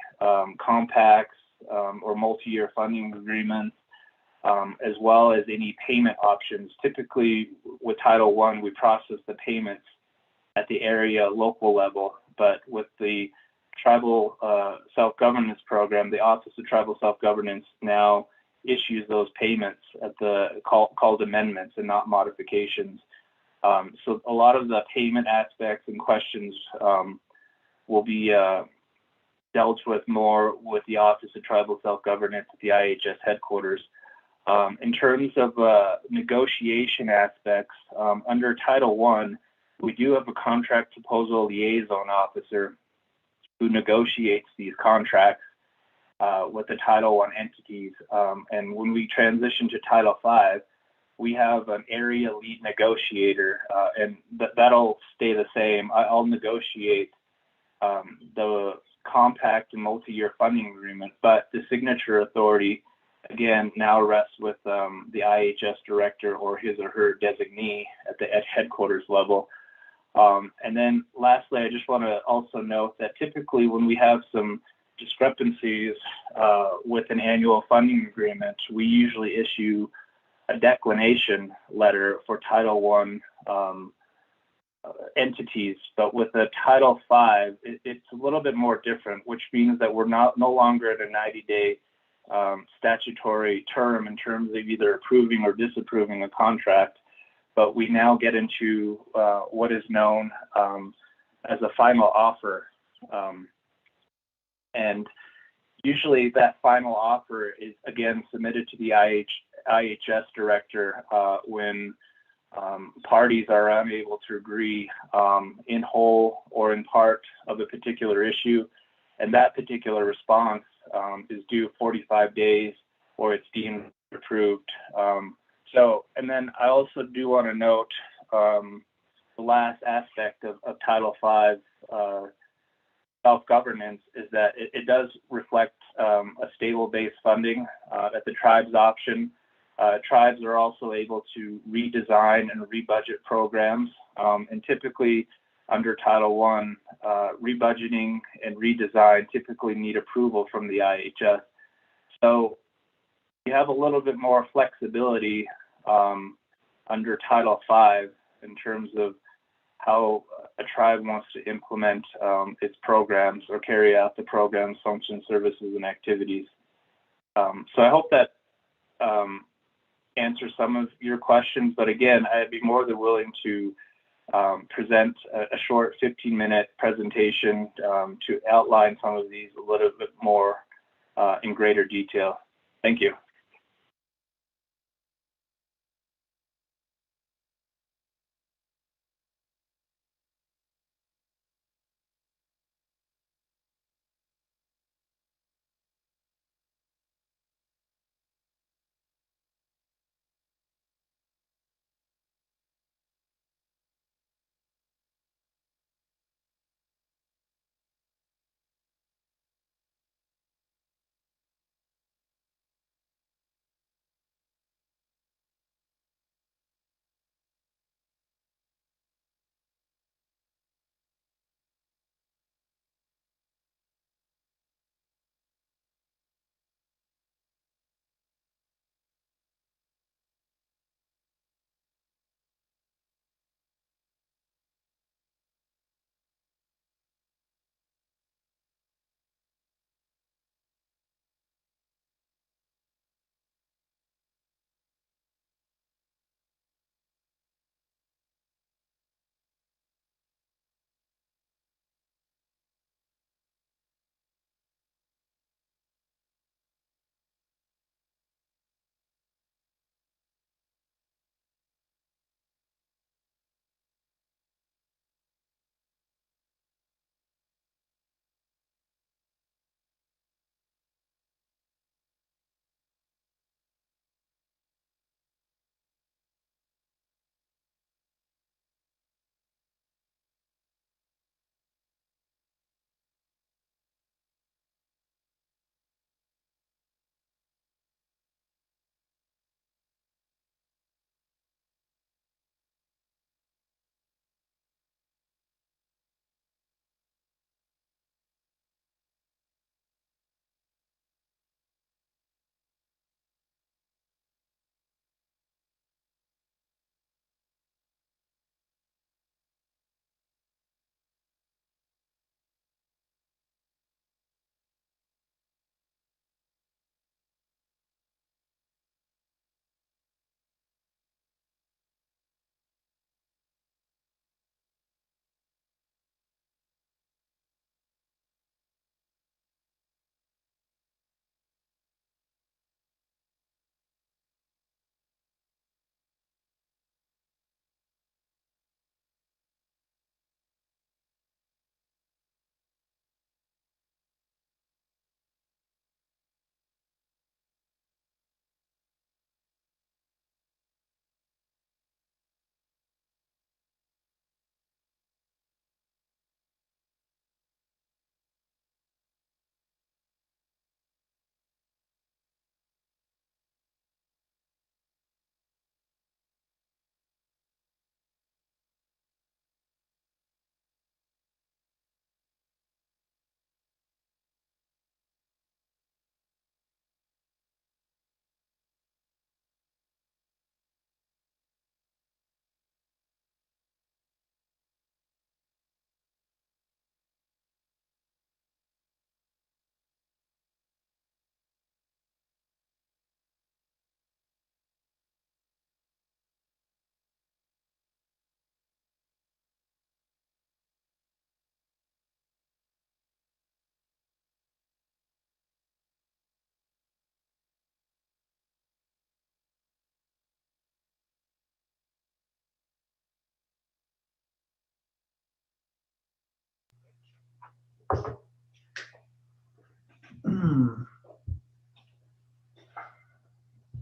Speaker 6: compacts or multi-year funding agreements, as well as any payment options. Typically, with Title I, we process the payments at the area local level, but with the Tribal Self-Governance Program, the Office of Tribal Self-Governance now issues those payments at the called amendments and not modifications. So a lot of the payment aspects and questions will be dealt with more with the Office of Tribal Self-Governance at the IHS headquarters. In terms of negotiation aspects, under Title I, we do have a contract proposal liaison officer who negotiates these contracts with the Title I entities. And when we transition to Title V, we have an area lead negotiator, and that'll stay the same. I'll negotiate the compact and multi-year funding agreement, but the signature authority, again, now rests with the IHS director or his or her designee at the headquarters level. And then lastly, I just want to also note that typically when we have some discrepancies with an annual funding agreement, we usually issue a declination letter for Title I entities. But with the Title V, it's a little bit more different, which means that we're no longer at a 90-day statutory term in terms of either approving or disapproving a contract, but we now get into what is known as a final offer. And usually that final offer is, again, submitted to the IHS director when parties are unable to agree in whole or in part of a particular issue, and that particular response is due 45 days or it's deemed approved. And then I also do want to note the last aspect of Title V self-governance is that it does reflect a stable base funding at the tribe's option. Tribes are also able to redesign and rebudget programs, and typically under Title I, rebudgeting and redesign typically need approval from the IHS. So you have a little bit more flexibility under Title V in terms of how a tribe wants to implement its programs or carry out the programs, functions, services, and activities. So I hope that answers some of your questions, but again, I'd be more than willing to present a short 15-minute presentation to outline some of these a little bit more in greater detail. Thank you.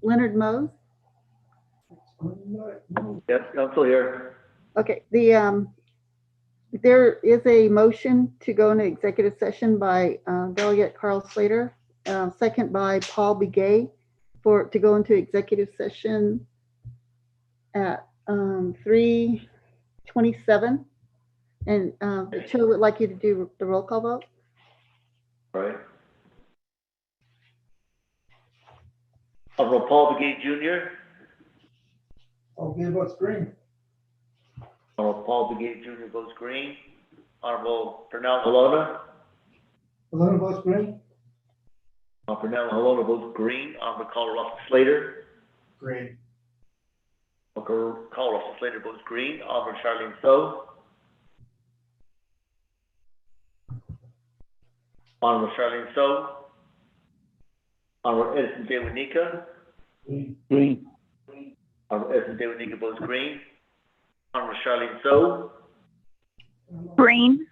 Speaker 3: Leonard Mose?
Speaker 18: Yes, I'm still here.
Speaker 3: Okay, there is a motion to go into executive session by Delegate Carl Slater, second by Paul Begay to go into executive session at 3:27. And the chair would like you to do the roll call vote.
Speaker 18: Right. Honorable Paul Begay Jr.
Speaker 17: Okay, votes green.
Speaker 18: Honorable Paul Begay Jr. votes green. Honorable Pernell Halona.
Speaker 17: Alona votes green.
Speaker 18: Honorable Pernell Halona votes green. Honorable Carl Russell Slater.
Speaker 17: Green.
Speaker 18: Honorable Carl Russell Slater votes green. Honorable Charlene So. Honorable Charlene So. Honorable Edison J. Wanika.
Speaker 13: Green.
Speaker 18: Honorable Edison J. Wanika votes green. Honorable Charlene So.
Speaker 1: Green.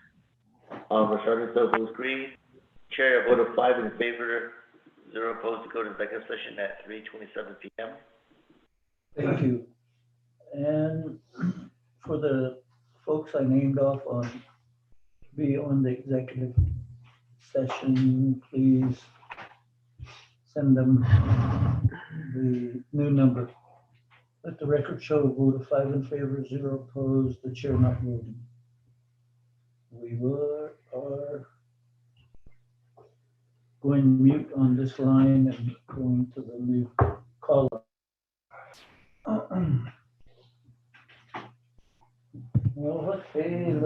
Speaker 18: Honorable Charlene So votes green. Chair, a vote of 5 in favor, 0 opposed to go to executive session at 3:27 p.m.
Speaker 2: Thank you. And for the folks I named off on, be on the executive session, please send them the new number. Let the record show a vote of 5 in favor, 0 opposed, the chair not voting. We are going mute on this line and going to the new caller. Well, okay,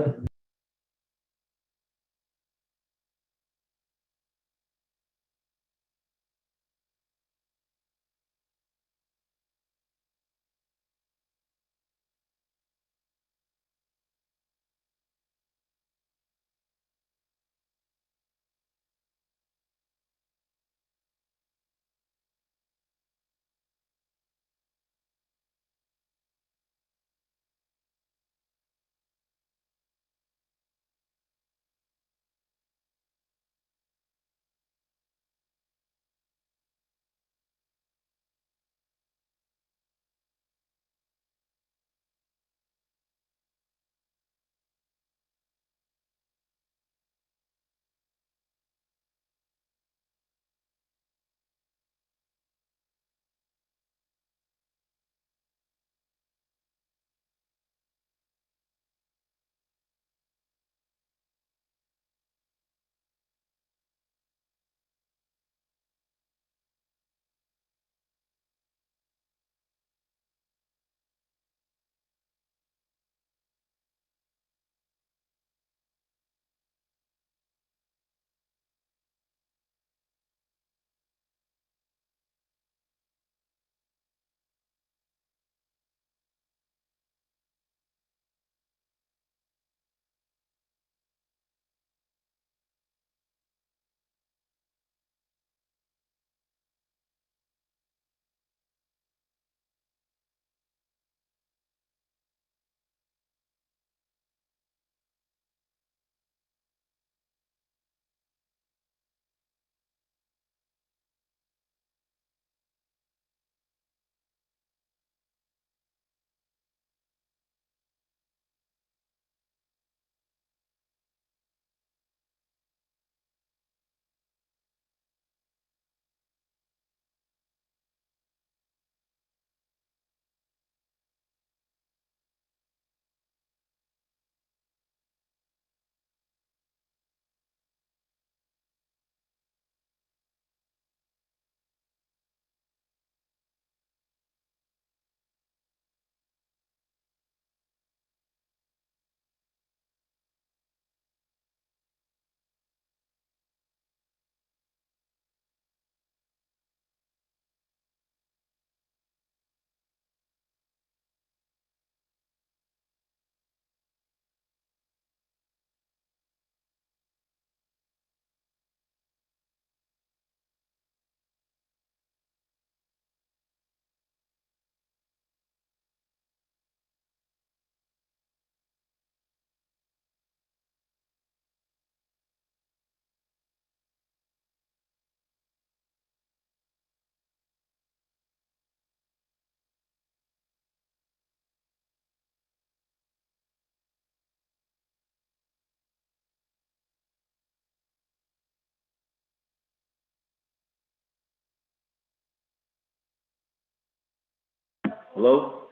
Speaker 18: Hello?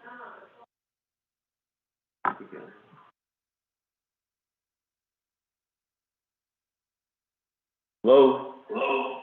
Speaker 18: Hello? Hello?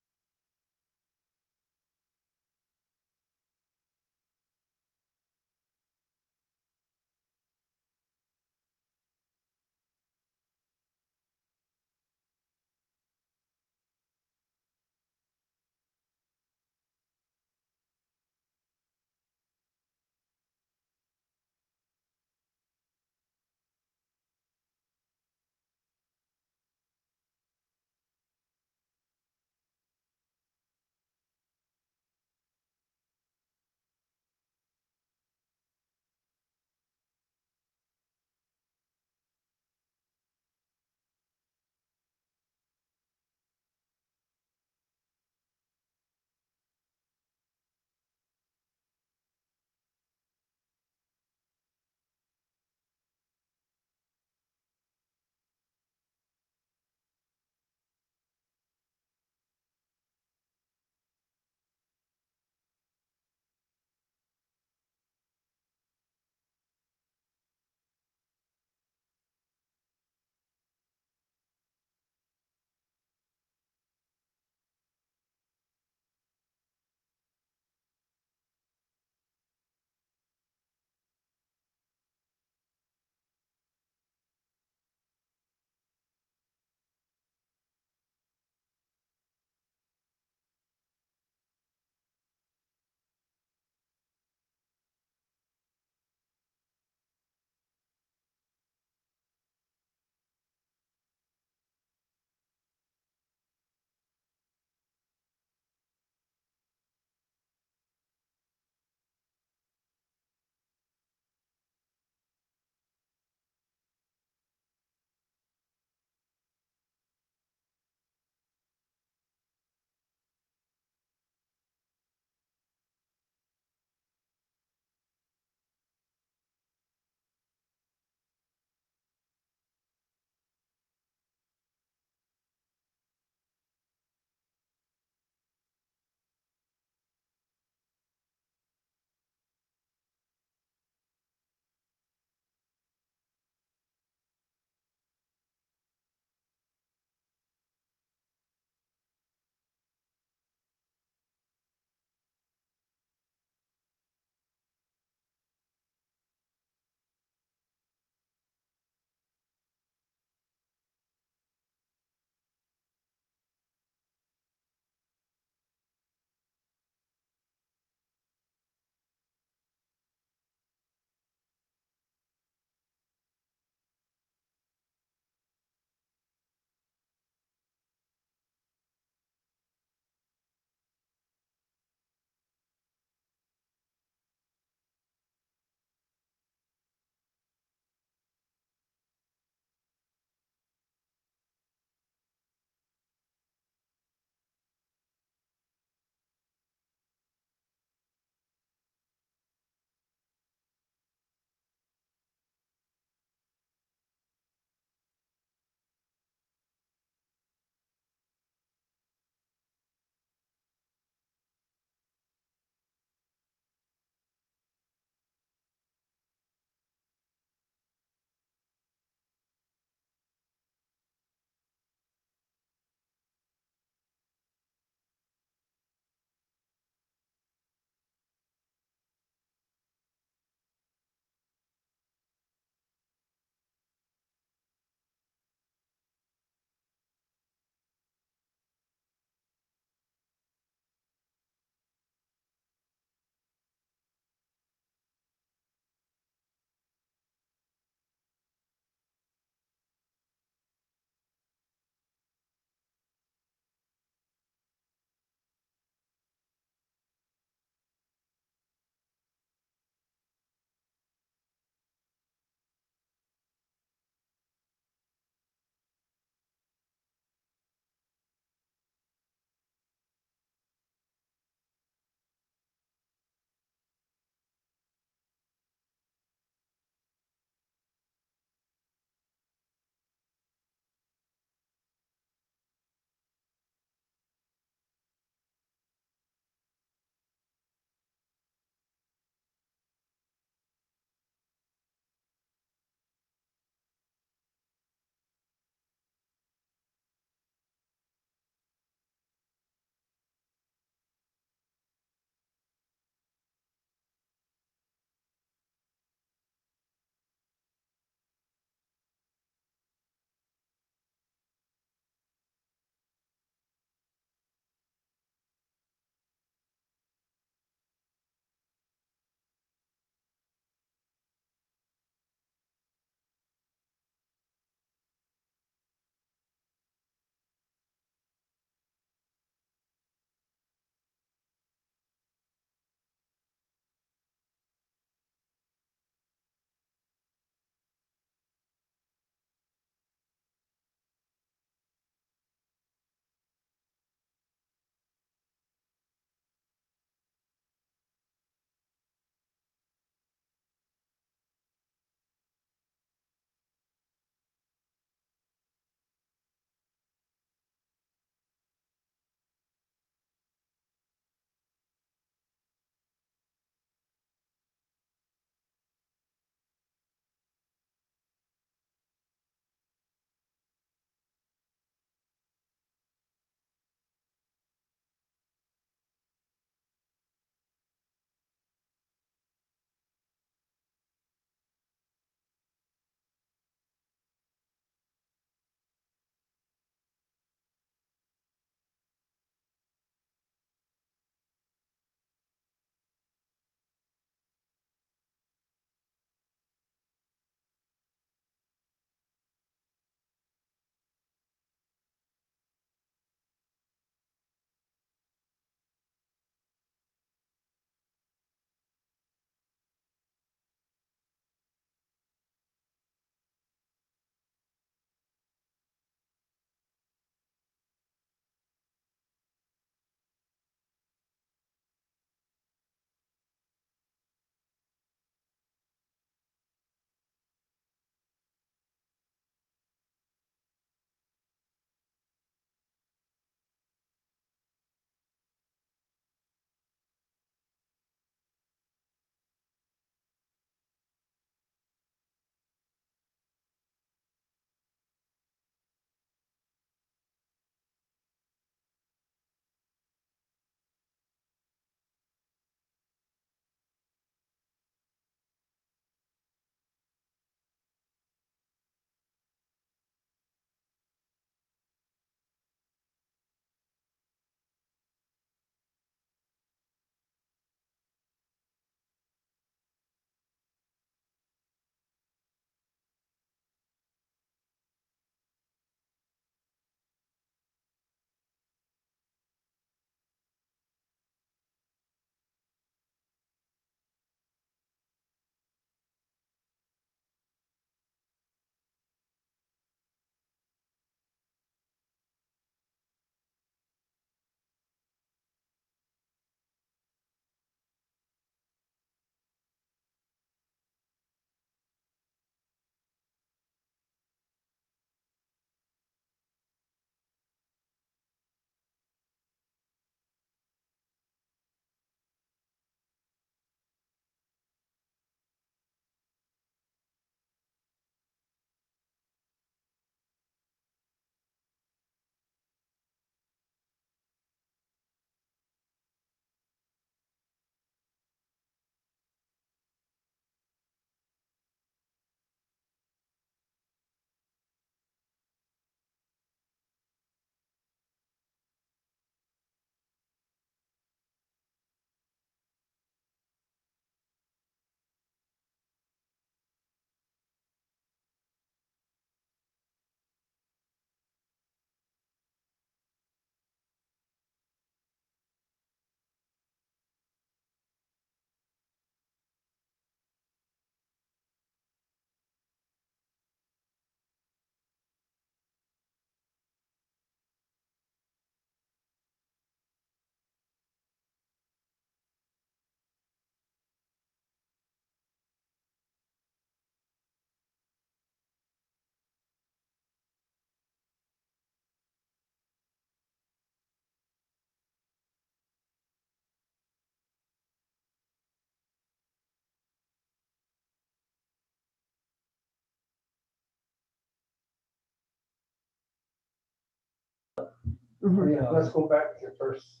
Speaker 3: Mhm.
Speaker 20: Yeah, let's go back to first.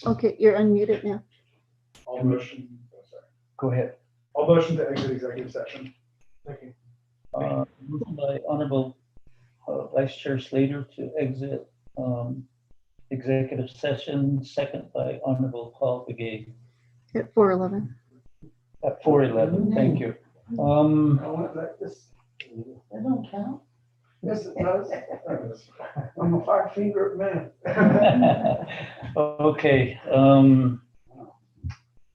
Speaker 3: Okay, you're unmuted now.
Speaker 20: All motion, oh, sorry.
Speaker 2: Go ahead.
Speaker 20: All motion to exit executive session. Thank you.
Speaker 2: Moved by Honorable Vice Chair Slater to exit executive session, second by Honorable Paul Begay
Speaker 3: At 4:11.
Speaker 2: at 4:11. Thank you.
Speaker 20: I want like this.
Speaker 2: That don't count.
Speaker 20: Yes, it does. I'm a 5-finger man.
Speaker 2: Okay,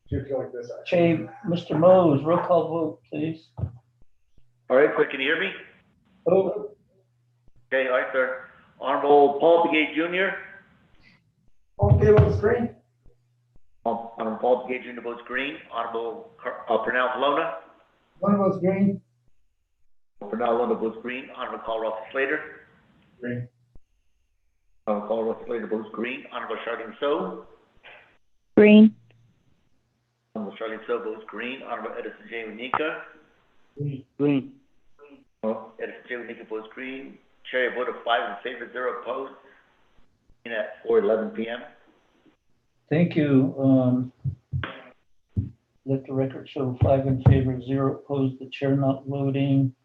Speaker 20: Should go like this.
Speaker 2: Jay, Mr. Mose, roll call vote, please.
Speaker 18: All right, sir, can you hear me?
Speaker 2: Oh,
Speaker 18: Okay, all right, sir. Honorable Paul Begay Jr.
Speaker 17: Okay, what's green?
Speaker 18: Honorable Paul Begay Jr. votes green. Honorable Pernell Valona.
Speaker 17: One was green.
Speaker 18: Pernell Valona votes green. Honorable Carl Russell Slater.
Speaker 20: Green.
Speaker 18: Honorable Carl Russell Slater votes green. Honorable Charlene So.
Speaker 1: Green.
Speaker 18: Honorable Charlene So votes green. Honorable Edison J. Unica.
Speaker 13: Green.
Speaker 18: Edison J. Unica votes green. Chair, a vote of 5 in favor, 0 opposed. At 4:11 p.m.
Speaker 2: thank you. Let the record show 5 in favor, 0 opposed, the chair not voting.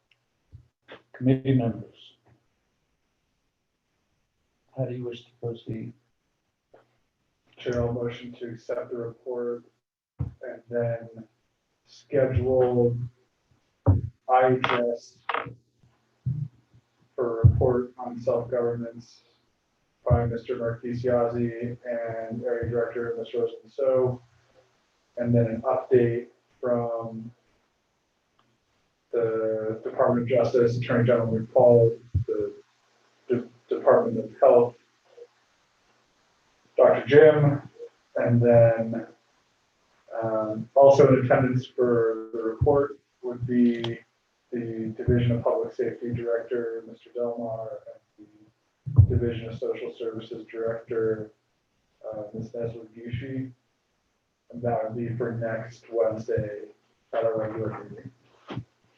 Speaker 2: Committee members. How do you wish to proceed?
Speaker 20: Chair, I'll motion to accept the report and then schedule IHS for a report on self-governance by Mr. Marquis Yazzie and Area Director, Ms. Rosen So, and then an update from the Department of Justice, Attorney General McPaul, the Department of Health, Dr. Jim, and then also in attendance for the report would be the Division of Public Safety Director, Mr. Delmar, and the Division of Social Services Director, Ms. Nesler-Gushi. And that would be for next Wednesday at our regular meeting.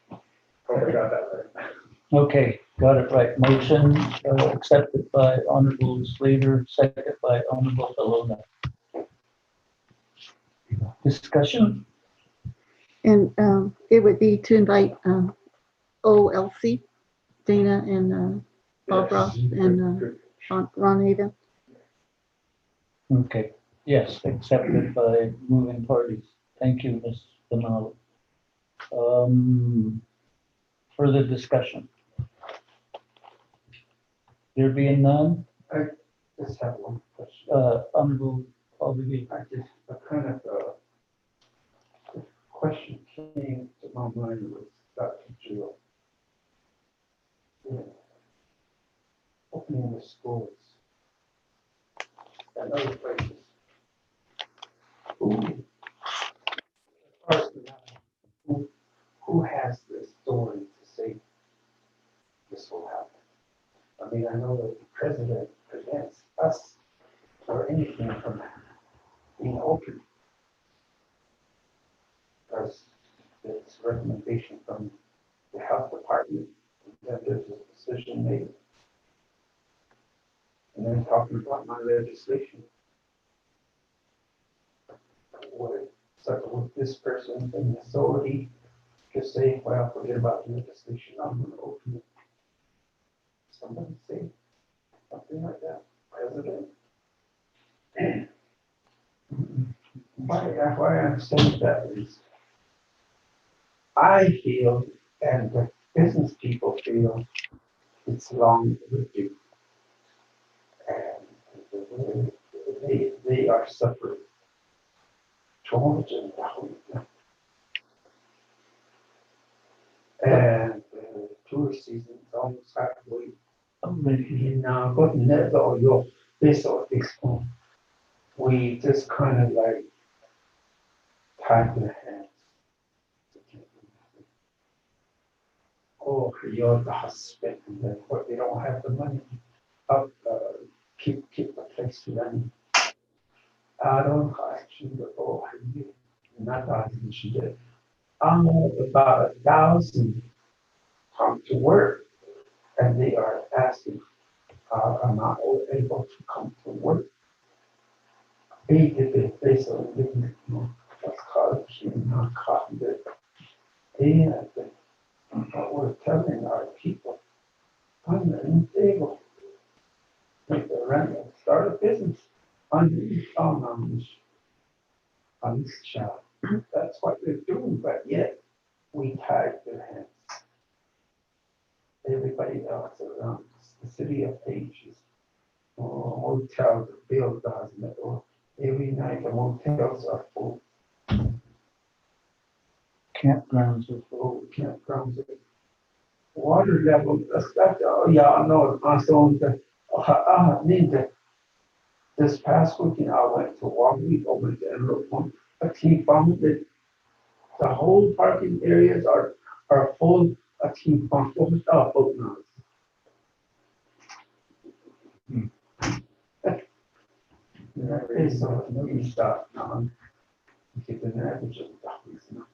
Speaker 20: Hope I got that right.
Speaker 2: Okay, got it right. Motion accepted by Honorable Slater, second by Honorable Valona. Discussion?
Speaker 3: And it would be to invite OLC, Dana and Bob
Speaker 20: Yes.
Speaker 3: Ross and Ron Haven.
Speaker 2: Okay, yes, accepted by moving parties. Thank you, Ms. Benali. Further discussion? There being none,
Speaker 5: I just have one question.
Speaker 2: Honorable Paul Begay.
Speaker 5: I just, a kind of, the question came to my mind with Dr. Jill. Yeah. Opening the schools and other places. Who has the authority to say this will happen? I mean, I know that the president prevents us or anything from being open. Because it's a recommendation from the health department that there's a decision made. And then talking about my legislation. Would this person in authority just say, well, forget about the legislation, I'm going to open it? Somebody say something like that, President? Why I'm saying that is, I feel, and the business people feel, it's long overdue. And they are suffering. And tourist season is almost halfway. Now, but never your this or this one. We just kind of like tied their hands. Oh, you're the husband, and but they don't have the money. Keep the place running. I don't actually go not that she did. About 1,000 come to work and they are asking, are not able to come to work. If they so living, what's called not cotton, they we're telling our people, unable make the rent, start a business underneath on this job. That's what they're doing, but yet we tied their hands. Everybody else around the city of Pages, hotels, build doesn't, or every night the motels are full.
Speaker 2: Campgrounds are
Speaker 5: full. Campgrounds are water level, oh yeah, I know, also on the, this past weekend, I went to one week over there and looked on a team found that the whole parking areas are full, a team found full of boat now. It's no stop now. Get the average of dollars now.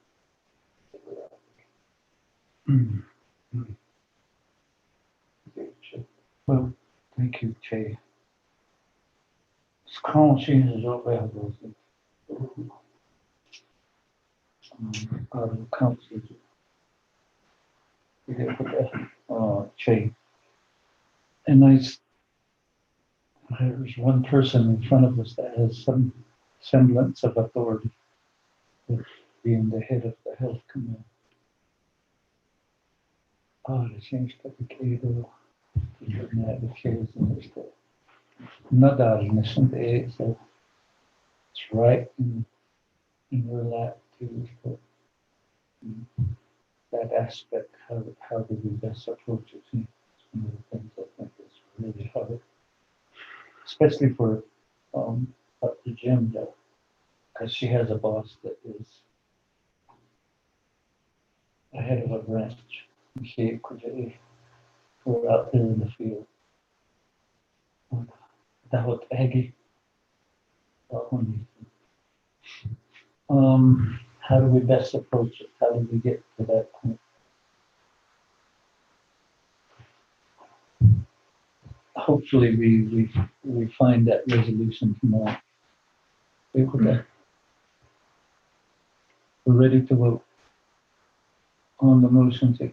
Speaker 2: Well, thank you, Jay. Call changes over those. Council. Jay. And there's one person in front of us that has some semblance of authority, with being the head of the health command. To change the so it's right in your lap too. So that aspect, how do we best approach it? It's one of the things I think is really hard, especially for Dr. Jim, because she has a boss that is ahead of a branch. We're out there in the field. That Aggie. How do we best approach it? How do we get to that point? Hopefully we find that resolution tomorrow. We're ready to vote on the motion to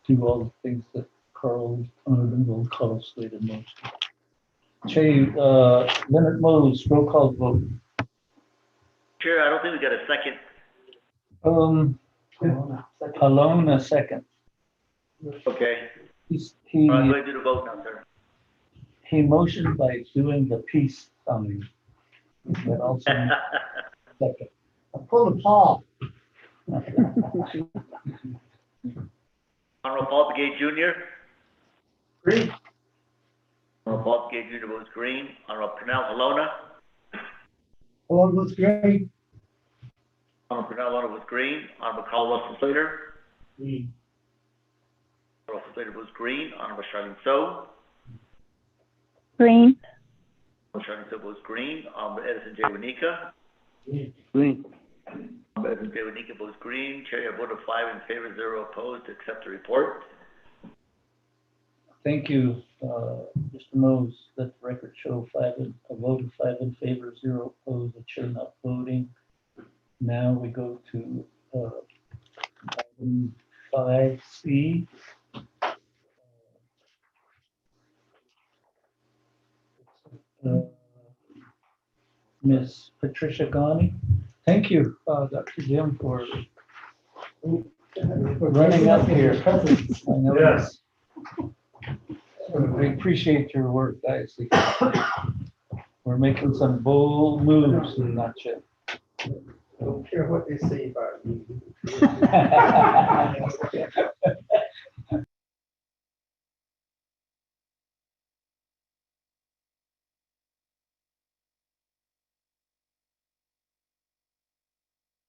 Speaker 2: do all the things that Carl Honorable Carl stated motion. Jay, Leonard Mose, roll call vote.
Speaker 18: Chair, I don't think we got a second.
Speaker 2: Alone a second.
Speaker 18: Okay.
Speaker 2: He
Speaker 18: All right, go ahead and do the vote now, sir.
Speaker 2: He motioned by doing the peace sign. But also second.
Speaker 5: Pull the Paul.
Speaker 18: Honorable Paul Begay Jr.
Speaker 5: Green.
Speaker 18: Honorable Paul Begay Jr. votes green. Honorable Pernell Alona.
Speaker 5: Alona votes green.
Speaker 18: Honorable Pernell Alona votes green. Honorable Carl Russell Slater.
Speaker 5: Green.
Speaker 18: Russell Slater votes green. Honorable Charlene So.
Speaker 1: Green.
Speaker 18: Honorable Charlene So votes green. Honorable Edison J. Wanika.
Speaker 2: Green.
Speaker 18: Honorable Edison J. Wanika votes green. Chair, a vote of 5 in favor, 0 opposed to accept the report.
Speaker 2: Thank you, Mr. Mose. Let the record show a vote of 5 in favor, 0 opposed, the chair not voting. Now we go to item 5C. Ms. Patricia Ghani. Thank you, Dr. Jim, for running up here. I know.
Speaker 20: Yes.
Speaker 2: We appreciate your work, guys. We're making some bold moves in that ship.
Speaker 5: Don't care what they say about me.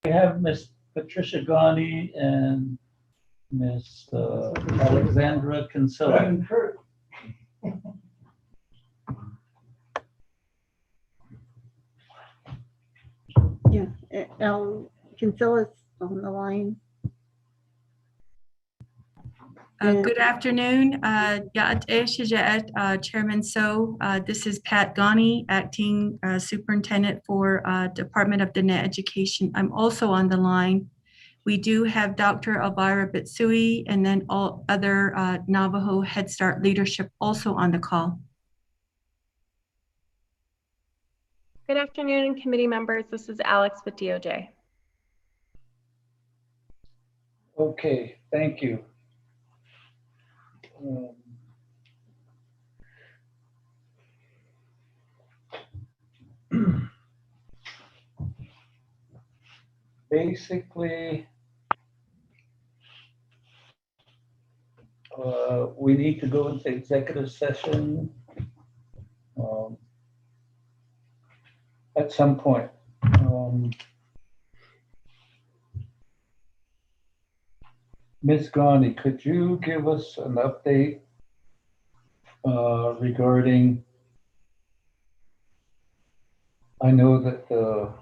Speaker 2: We have Miss Patricia Ghani and Miss Alexandra Kinsella.
Speaker 3: Yeah, Kinsella's on the line.
Speaker 7: Good afternoon. Chairman So. This is Pat Ghani, Acting Superintendent for Department of Diné Education. I'm also on the line. We do have Dr. Elvira Bitsui and then all other Navajo Head Start leadership also on the call.
Speaker 22: Good afternoon, committee members. This is Alex with DOJ.
Speaker 2: Okay, thank you. Basically, we need to go into executive session at some point. Ms. Ghani, could you give us an update regarding, I know that the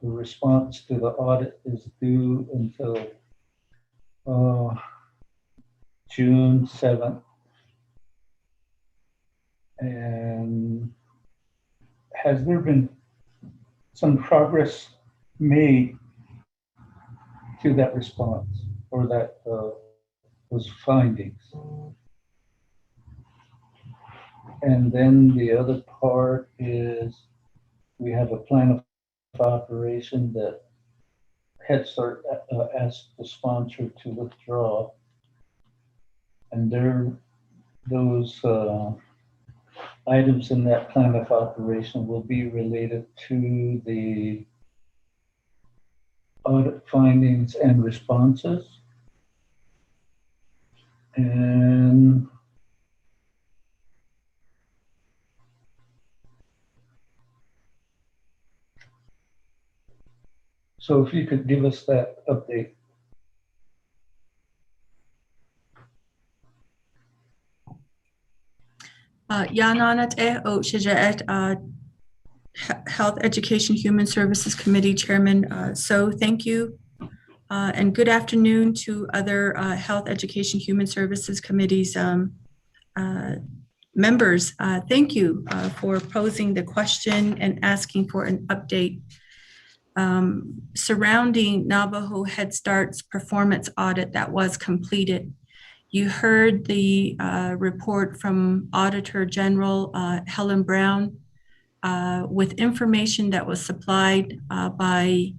Speaker 2: response to the audit is due until June 7th. And has there been some progress made to that response or that those findings? And then the other part is we have a plan of operation that Head Start asked the sponsor to withdraw, and those items in that plan of operation will be related to the audit findings and responses. And so if you could give us that update.
Speaker 7: Health Education Human Services Committee Chairman. So thank you. And good afternoon to other Health Education Human Services Committees members. Thank you for posing the question and asking for an update surrounding Navajo Head Start's performance audit that was completed. You heard the report from Auditor General Helen Brown with information that was supplied by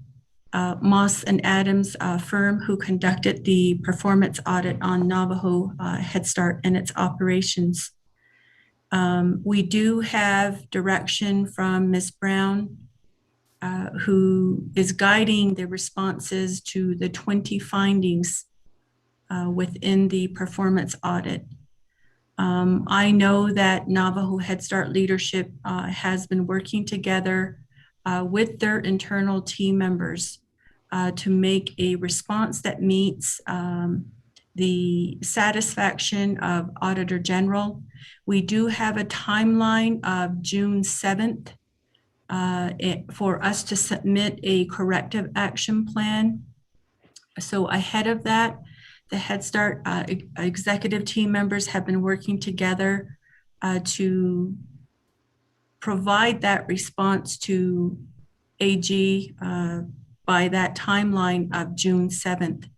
Speaker 7: Moss and Adams firm who conducted the performance audit on Navajo Head Start and its operations. We do have direction from Ms. Brown, who is guiding the responses to the 20 findings within the performance audit. I know that Navajo Head Start leadership has been working together with their internal team members to make a response that meets the satisfaction of Auditor General. We do have a timeline of June 7th for us to submit a corrective action plan. So ahead of that, the Head Start executive team members have been working together to provide that response to AG by that timeline of June 7th.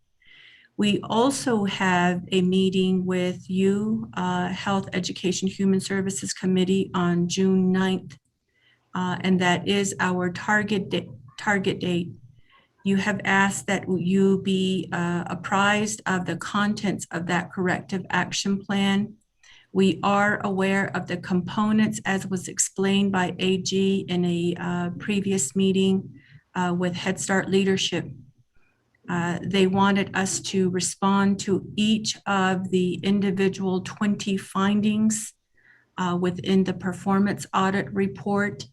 Speaker 7: We also have a meeting with you, Health Education Human Services Committee on June 9th, and that is our target date. You have asked that you be apprised of the contents of that corrective action plan. We are aware of the components as was explained by AG in a previous meeting with Head Start leadership. They wanted us to respond to each of the individual 20 findings within the performance audit report.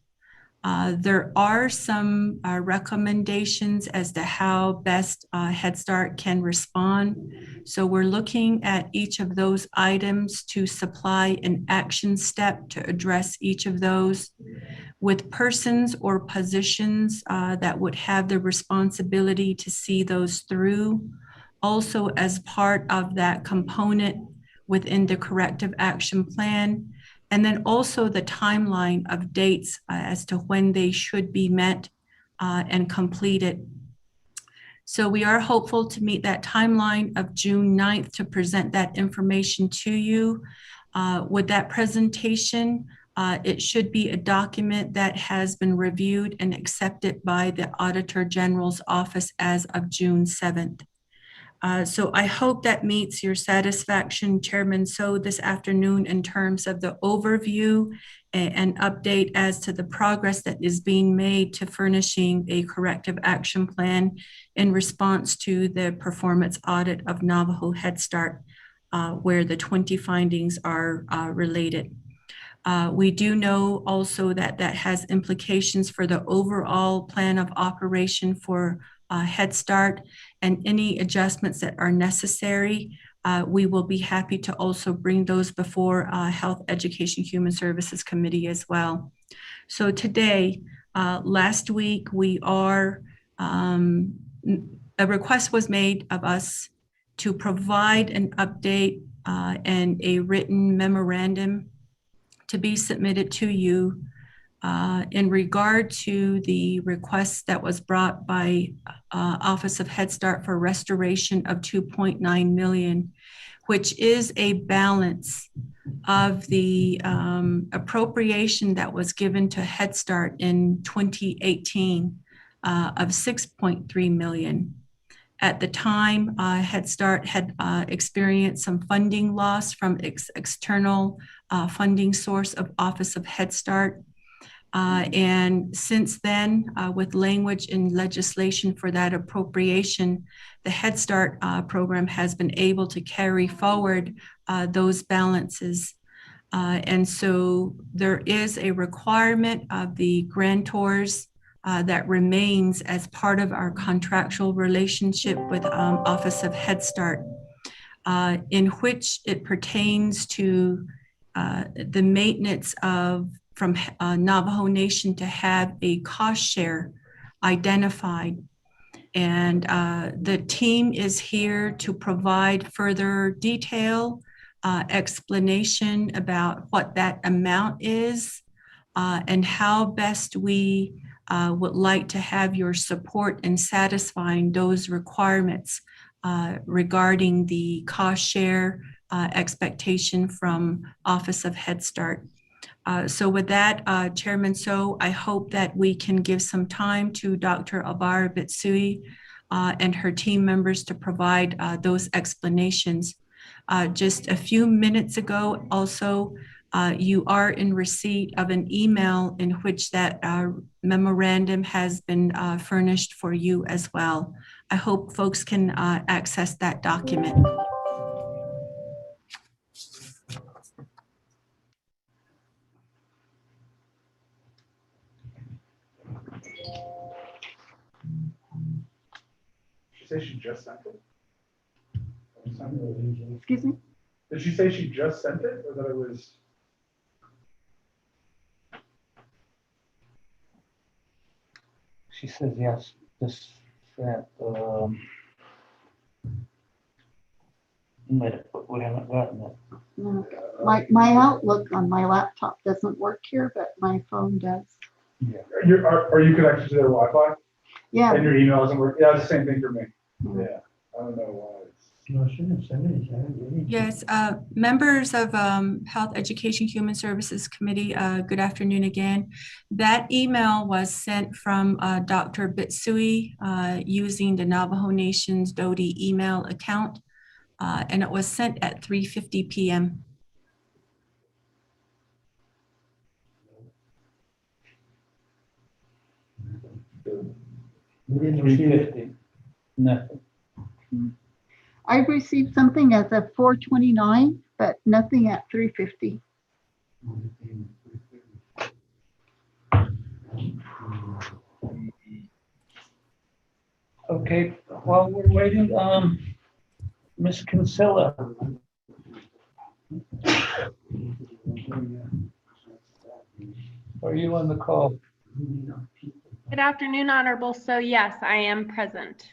Speaker 7: There are some recommendations as to how best Head Start can respond. So we're looking at each of those items to supply an action step to address each of those with persons or positions that would have the responsibility to see those through. Also, as part of that component within the corrective action plan, and then also the timeline of dates as to when they should be met and completed. So we are hopeful to meet that timeline of June 9th to present that information to you. With that presentation, it should be a document that has been reviewed and accepted by the Auditor General's office as of June 7th. So I hope that meets your satisfaction, Chairman So, this afternoon in terms of the overview and update as to the progress that is being made to furnishing a corrective action plan in response to the performance audit of Navajo Head Start, where the 20 findings are related. We do know also that that has implications for the overall plan of operation for Head Start, and any adjustments that are necessary, we will be happy to also bring those before Health, Education, Human Services Committee as well. So today, last week, a request was made of us to provide an update and a written memorandum to be submitted to you in regard to the request that was brought by Office of Head Start for restoration of 2.9 million, which is a balance of the appropriation that was given to Head Start in 2018 of 6.3 million. At the time, Head Start had experienced some funding loss from external funding source of Office of Head Start. And since then, with language in legislation for that appropriation, the Head Start program has been able to carry forward those balances. And so there is a requirement of the grantors that remains as part of our contractual relationship with Office of Head Start, in which it pertains to the maintenance of from Navajo Nation to have a cost share identified. And the team is here to provide further detail, explanation about what that amount is and how best we would like to have your support in satisfying those requirements regarding the cost share expectation from Office of Head Start. So with that, Chairman So, I hope that we can give some time to Dr. Elvira Bitsui and her team members to provide those explanations. Just a few minutes ago, also, you are in receipt of an email in which that memorandum has been furnished for you as well. I hope folks can access that document.
Speaker 20: She said she just sent it?
Speaker 3: Excuse me?
Speaker 20: Did she say she just sent it, or that it was?
Speaker 2: She says yes, this, that, we haven't gotten it.
Speaker 3: No. My Outlook on my laptop doesn't work here, but my phone does.
Speaker 20: Yeah. Are you connected to their Wi-Fi?
Speaker 3: Yeah.
Speaker 20: And your email doesn't work? Yeah, it's the same thing for me. Yeah. I don't know why.
Speaker 2: No, she didn't send it.
Speaker 7: Yes, members of Health, Education, Human Services Committee, good afternoon again. That email was sent from Dr. Bitsui using the Navajo Nation's Dodi email account, and it was sent at 3:50 p.m.
Speaker 2: We didn't receive it. Nothing.
Speaker 3: I've received something as a 429, but nothing at 350.
Speaker 2: Okay, while we're waiting, Ms. Kinsella. Are you on the call?
Speaker 22: Good afternoon, Honorable. So yes, I am present.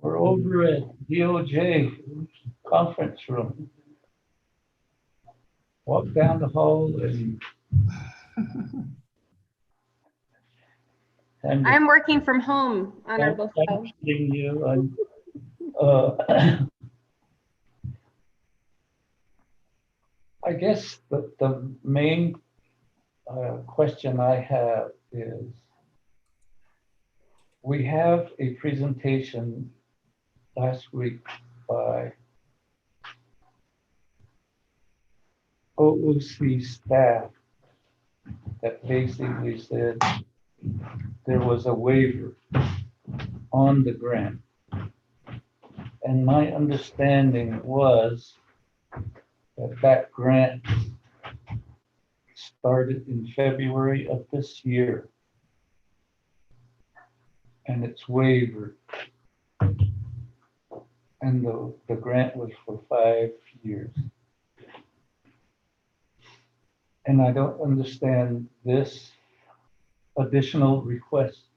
Speaker 2: We're over at DOJ conference room. Walk down the hall and
Speaker 22: I'm working from home, Honorable
Speaker 2: I'm
Speaker 22: So.
Speaker 2: kidding you. I guess the main question I have is, we have a presentation last week by OOC staff that basically said there was a waiver on the grant. And my understanding was that that grant started in February of this year. And it's waived. And the grant was for 5 years. And I don't understand this additional request.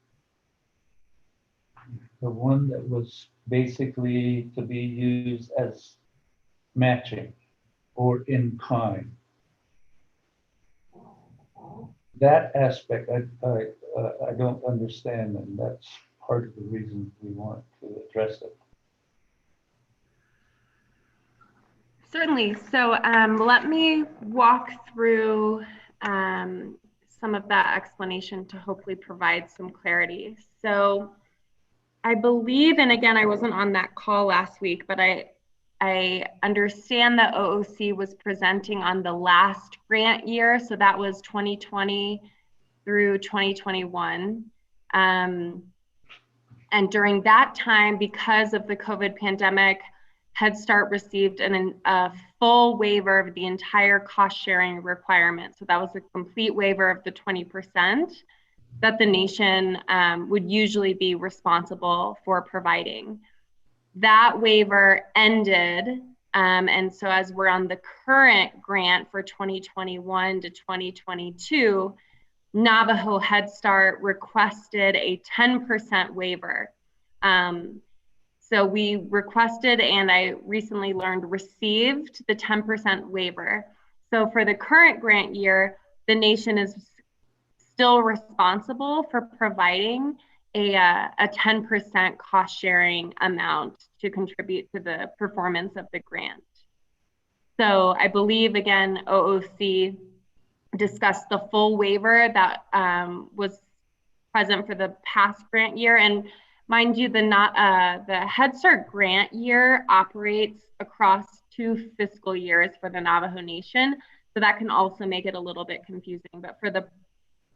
Speaker 2: The one that was basically to be used as matching or in kind. That aspect I don't understand, and that's part of the reason we want to address it.
Speaker 22: Certainly. So let me walk through some of that explanation to hopefully provide some clarity. So I believe, and again, I wasn't on that call last week, but I understand that OOC was presenting on the last grant year. So that was 2020 through 2021. And during that time, because of the COVID pandemic, Head Start received a full waiver of the entire cost sharing requirement. So that was a complete waiver of the 20% that the nation would usually be responsible for providing. That waiver ended. And so as we're on the current grant for 2021 to 2022, Navajo Head Start requested a 10% waiver. So we requested, and I recently learned received the 10% waiver. So for the current grant year, the nation is still responsible for providing a 10% cost sharing amount to contribute to the performance of the grant. So I believe, again, OOC discussed the full waiver that was present for the past grant year. And mind you, the Head Start grant year operates across 2 fiscal years for the Navajo Nation. So that can also make it a little bit confusing. But for the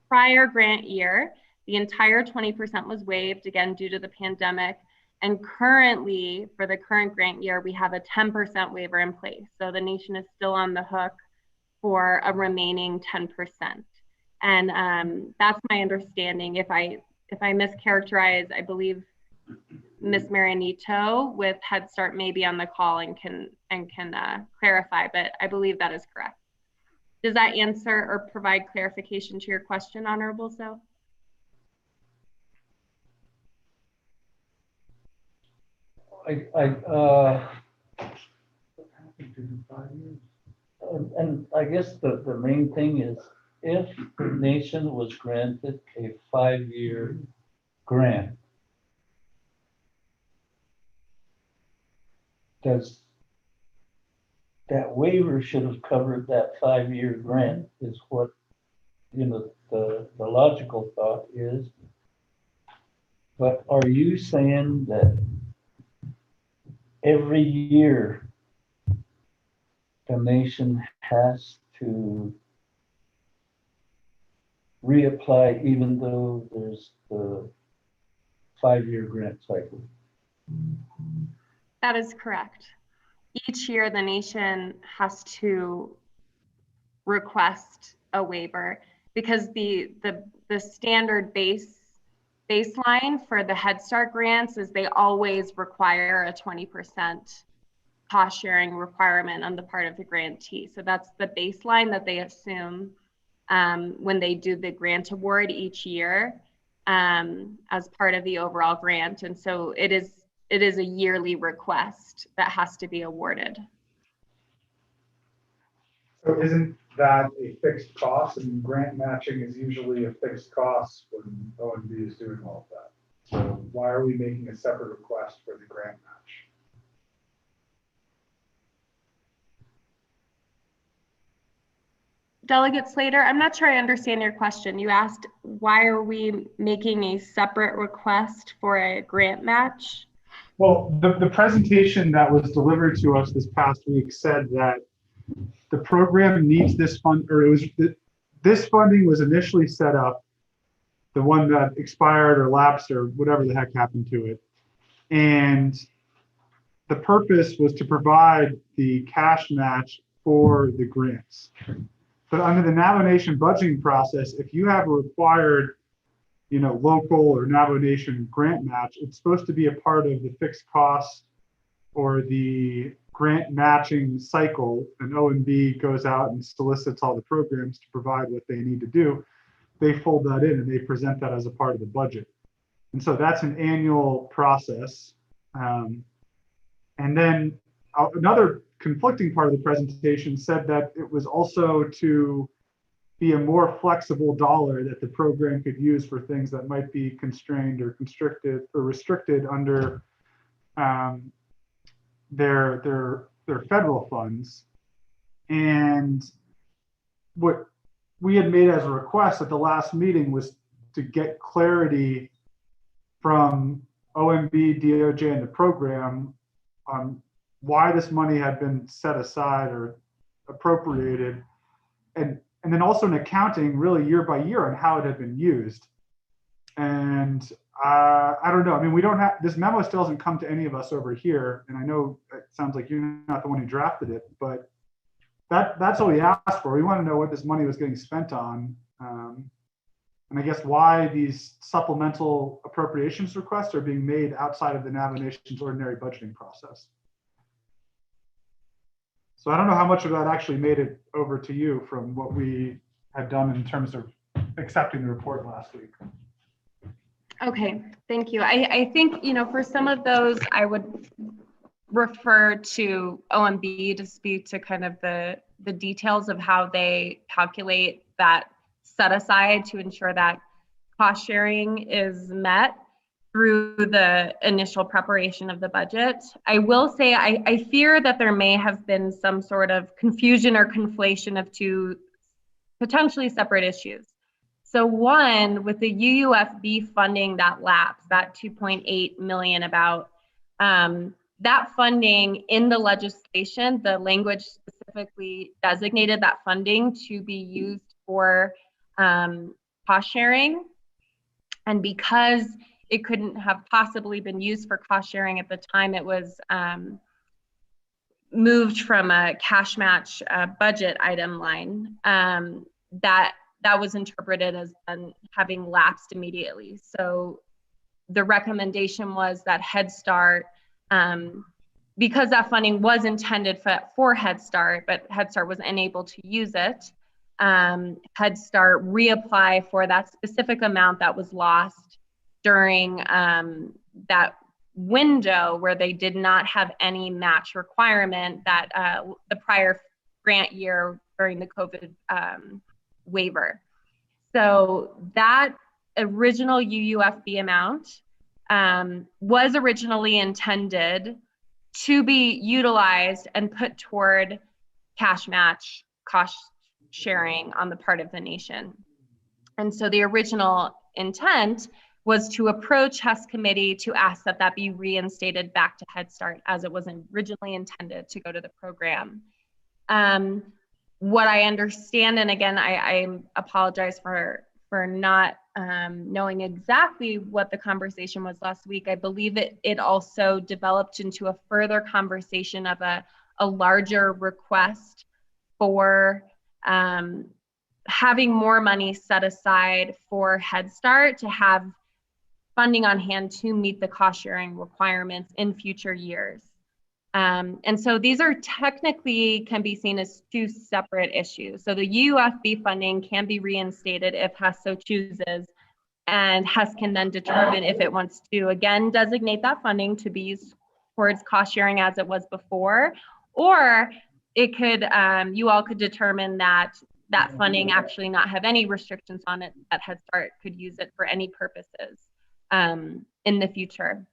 Speaker 22: prior grant year, the entire 20% was waived, again, due to the pandemic. And currently, for the current grant year, we have a 10% waiver in place. So the nation is still on the hook for a remaining 10%. And that's my understanding. If I mischaracterize, I believe Ms. Marinito with Head Start may be on the call and can clarify, but I believe that is correct. Does that answer or provide clarification to your question, Honorable So?
Speaker 2: And I guess the main thing is, if the nation was granted a 5-year grant, does that waiver should have covered that 5-year grant, is what, the logical thought is. But are you saying that every year the nation has to reapply even though there's the 5-year grant cycle?
Speaker 22: That is correct. Each year the nation has to request a waiver because the standard baseline for the Head Start grants is they always require a 20% cost sharing requirement on the part of the grantee. So that's the baseline that they assume when they do the grant award each year as part of the overall grant. And so it is it is a yearly request that has to be awarded.
Speaker 20: So isn't that a fixed cost? And grant matching is usually a fixed cost when OMB is doing all of that. So why are we making a separate request for the grant match?
Speaker 22: Delegate Slater, I'm not sure I understand your question. You asked, why are we making a separate request for a grant match?
Speaker 20: Well, the presentation that was delivered to us this past week said that the program needs this fund, or this funding was initially set up, the one that expired or lapsed or whatever the heck happened to it. And the purpose was to provide the cash match for the grants. But under the Navajo Nation budgeting process, if you have a required, local or Navajo Nation grant match, it's supposed to be a part of the fixed costs or the grant matching cycle, and OMB goes out and solicits all the programs to provide what they need to do. They fold that in and they present that as a part of the budget. And so that's an annual process. And then another conflicting part of the presentation said that it was also to be a more flexible dollar that the program could use for things that might be constrained or constricted or restricted under their federal funds. And what we had made as a request at the last meeting was to get clarity from OMB, DOJ, and the program on why this money had been set aside or appropriated, and then also an accounting really year by year on how it had been used. And I don't know. I mean, we don't have, this memo still hasn't come to any of us over here. And I know it sounds like you're not the one who drafted it, but that's all we asked for. We want to know what this money was getting spent on. And I guess why these supplemental appropriations requests are being made outside of the Navajo Nation's ordinary budgeting process. So I don't know how much of that actually made it over to you from what we had done in terms of accepting the report last week.
Speaker 22: Okay, thank you. I think, for some of those, I would refer to OMB to speak to kind of the details of how they calculate that set aside to ensure that cost sharing is met through the initial preparation of the budget. I will say I fear that there may have been some sort of confusion or conflation of two potentially separate issues. So one, with the UUFB funding that lapsed, that 2.8 million about, that funding in the legislation, the language specifically designated that funding to be used for cost sharing. And because it couldn't have possibly been used for cost sharing at the time it was moved from a cash match budget item line, that was interpreted as having lapsed immediately. So the recommendation was that Head Start, because that funding was intended for Head Start, but Head Start was unable to use it, Head Start reapply for that specific amount that was lost during that window where they did not have any match requirement that the prior grant year during the COVID waiver. So that original UUFB amount was originally intended to be utilized and put toward cash match cost sharing on the part of the nation. And so the original intent was to approach HES committee to ask that that be reinstated back to Head Start as it was originally intended to go to the program. What I understand, and again, I apologize for not knowing exactly what the conversation was last week. I believe it also developed into a further conversation of a larger request for having more money set aside for Head Start to have funding on hand to meet the cost sharing requirements in future years. And so these are technically can be seen as two separate issues. So the UUFB funding can be reinstated if HES so chooses And HES can then determine if it wants to, again, designate that funding to be used towards cost sharing as it was before, or it could, you all could determine that that funding actually not have any restrictions on it, that Head Start could use it for any purposes in the future.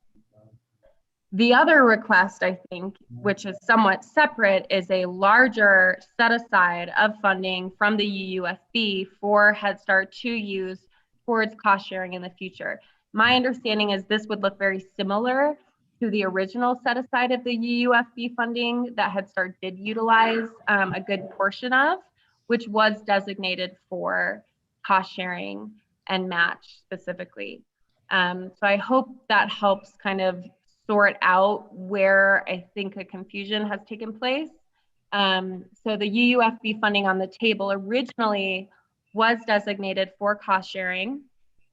Speaker 22: The other request, I think, which is somewhat separate, is a larger set aside of funding from the UUFB for Head Start to use towards cost sharing in the future. My understanding is this would look very similar to the original set aside of the UUFB funding that Head Start did utilize a good portion of, which was designated for cost sharing and match specifically. So I hope that helps kind of sort out where I think a confusion has taken place. So the UUFB funding on the table originally was designated for cost sharing,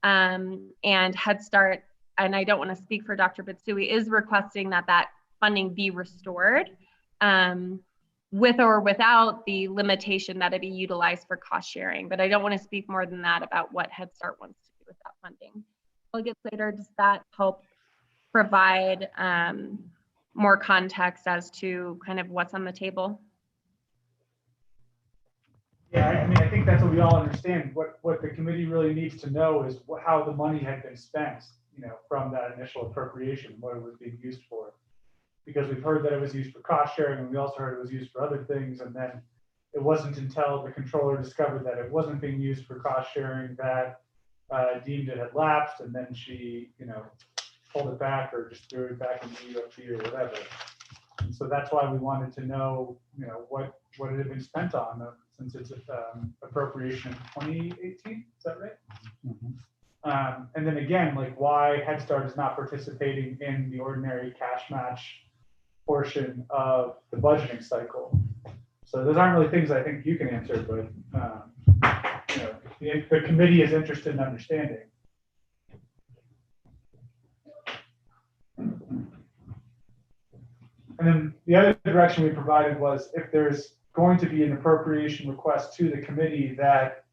Speaker 22: and Head Start, and I don't want to speak for Dr. Bitsui, is requesting that that funding be restored with or without the limitation that it be utilized for cost sharing. But I don't want to speak more than that about what Head Start wants to do with that funding. Delegates later, does that help provide more context as to kind of what's on the table?
Speaker 20: Yeah, I mean, I think that's what we all understand. What the committee really needs to know is how the money had been spent, you know, from that initial appropriation, what it was being used for. Because we've heard that it was used for cost sharing, and we also heard it was used for other things. And then it wasn't until the controller discovered that it wasn't being used for cost sharing that deemed it had lapsed, and then she, you know, pulled it back or just threw it back in the UFB or whatever. And so that's why we wanted to know, you know, what it had been spent on since it's appropriation in 2018. Is that right? Mm-hmm. And then again, like why Head Start is not participating in the ordinary cash match portion of the budgeting cycle. So those aren't really things I think you can answer, but you know, the committee is interested in understanding. And then the other direction we provided was if there's going to be an appropriation request to the committee, that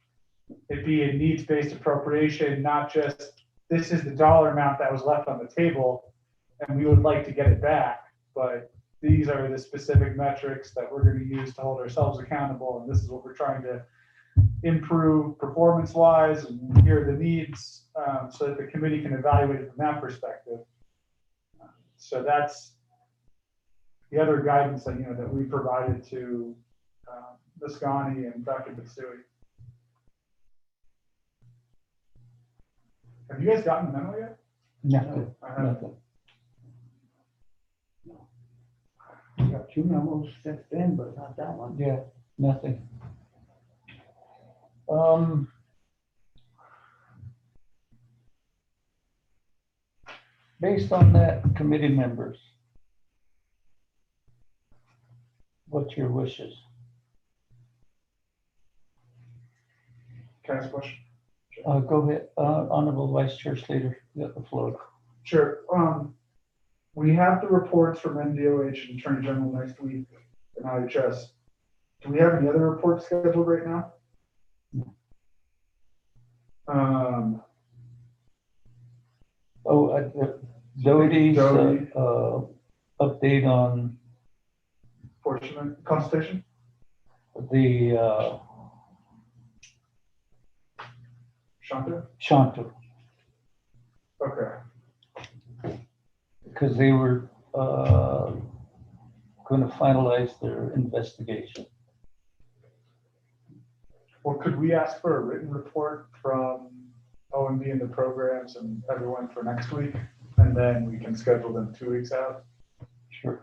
Speaker 20: it be a needs-based appropriation, not just this is the dollar amount that was left on the table and we would like to get it back, but these are the specific metrics that we're going to use to hold ourselves accountable, and this is what we're trying to improve performance-wise, and here are the needs, so that the committee can evaluate it from that perspective. So that's the other guidance that, you know, that we provided to Ms. Ghani and Dr. Bitsui. Have you guys gotten the memo yet?
Speaker 2: Nothing.
Speaker 5: No. We got 2 memos since then, but not that one.
Speaker 2: Yeah, nothing. Based on that, committee members, what's your wishes?
Speaker 20: Can I ask a question?
Speaker 2: Go ahead, Honorable Vice Chair Slater, you got the floor.
Speaker 20: Sure. We have the reports from NDOH and Attorney General next week and IHS. Do we have any other reports scheduled right now?
Speaker 2: Doty's update on
Speaker 20: apportionment consultation.
Speaker 2: The Shanta.
Speaker 20: Okay.
Speaker 2: Because they were going to finalize their investigation.
Speaker 20: Well, could we ask for a written report from OMB and the programs and everyone for next week, and then we can schedule them 2 weeks out?
Speaker 2: Sure.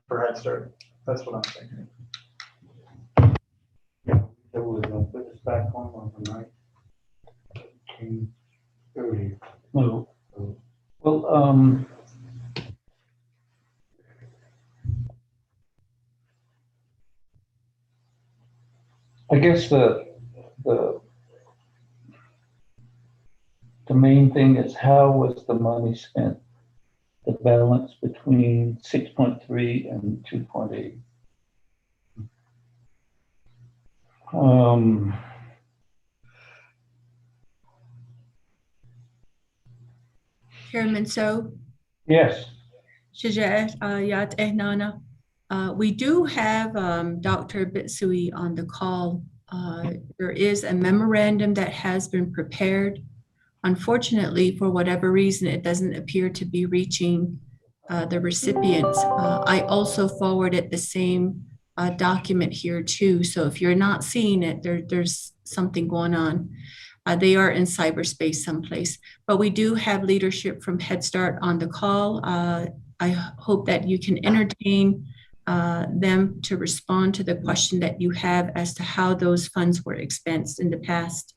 Speaker 20: For Head Start. That's what I'm thinking.
Speaker 5: Yeah, so we'll put this back on the 9th. 30.
Speaker 2: No. Well, I guess the main thing is how was the money spent? The balance between 6.3 and 2.8.
Speaker 7: Chairman So,
Speaker 2: Yes.
Speaker 7: Yat Ehnana. We do have Dr. Bitsui on the call. There is a memorandum that has been prepared. Unfortunately, for whatever reason, it doesn't appear to be reaching the recipients. I also forwarded the same document here too. So if you're not seeing it, there's something going on. They are in cyberspace someplace, but we do have leadership from Head Start on the call. I hope that you can entertain them to respond to the question that you have as to how those funds were expensed in the past.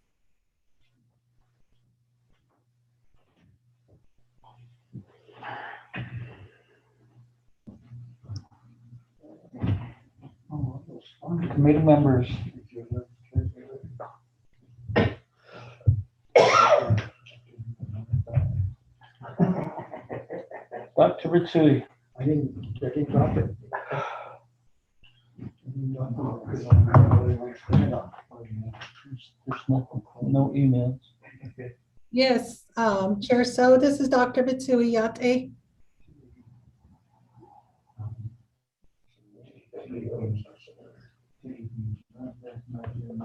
Speaker 2: Committee members. Dr. Ritsui.
Speaker 17: I didn't drop it.
Speaker 2: There's no emails.
Speaker 10: Yes, Chair So, this is Dr. Bitsui Yate.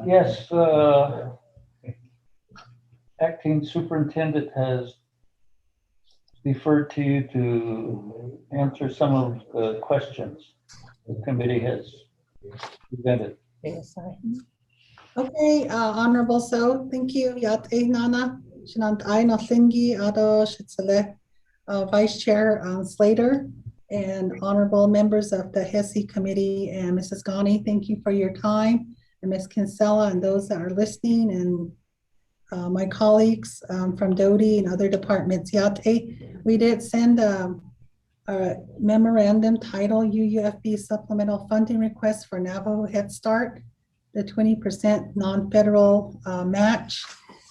Speaker 2: Yes, acting superintendent has deferred to you to answer some of the questions the committee has presented.
Speaker 10: Yes, okay, Honorable So, thank you. Yate Nana, Shinant Aino Thingi, Ado Shitsale, Vice Chair Slater, and honorable members of the HESI committee, and Mrs. Ghani, thank you for your time, and Ms. Kinsella, and those that are listening, and my colleagues from DODI and other departments. Yate, we did send a memorandum titled UUFB Supplemental Funding Request for Navajo Head Start. The 20% non-federal match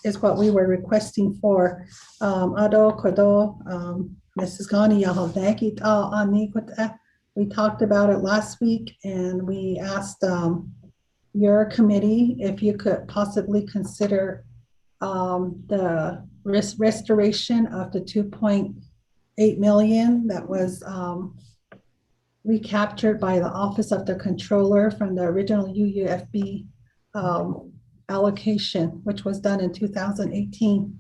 Speaker 10: is what we were requesting for. Ado Kodo, Mrs. Ghani Yahovnagi Anikota. We talked about it last week, and we asked your committee if you could possibly consider the restoration of the 2.8 million that was recaptured by the Office of the Controller from the original UUFB allocation, which was done in 2018.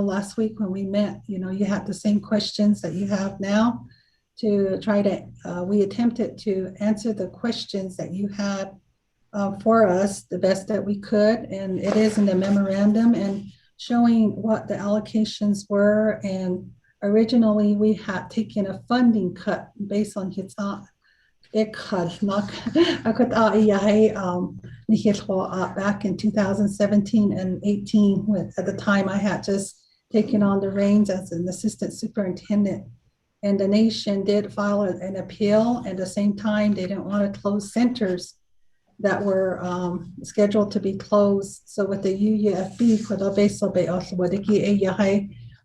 Speaker 10: Last week when we met, you had the same questions that you have now to try to, we attempted to answer the questions that you had for us the best that we could. And it is in the memorandum and showing what the allocations were. And originally we had taken a funding cut based on his back in 2017 and 18. At the time I had just taken on the reins as an assistant superintendent, and the nation did file an appeal. At the same time, they didn't want to close centers that were scheduled to be closed. So with the UUFB,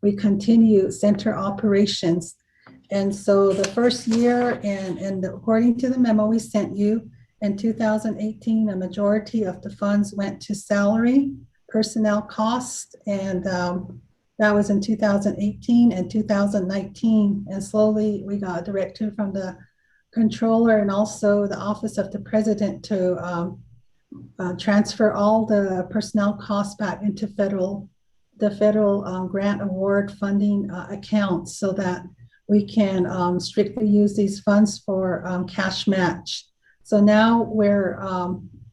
Speaker 10: we continue center operations. And so the first year, and according to the memo we sent you, in 2018, a majority of the funds went to salary, personnel costs, and that was in 2018 and 2019. And slowly we got a directive from the controller and also the Office of the President to transfer all the personnel costs back into the federal grant award funding accounts so that we can strictly use these funds for cash match. So now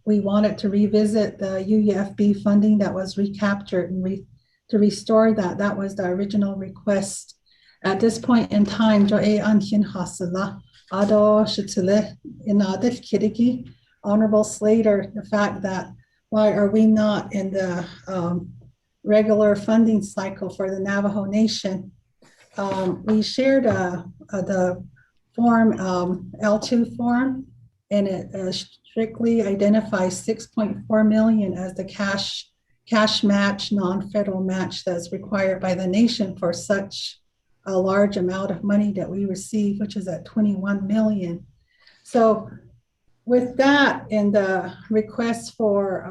Speaker 10: we wanted to revisit the UUFB funding that was recaptured and to restore that. That was the original request. At this point in time, Honorable Slater, the fact that why are we not in the regular funding cycle for the Navajo Nation? We shared the form, L2 form, and it strictly identifies 6.4 million as the cash match, non-federal match that's required by the nation for such a large amount of money that we receive, which is at 21 million. So with that and the request for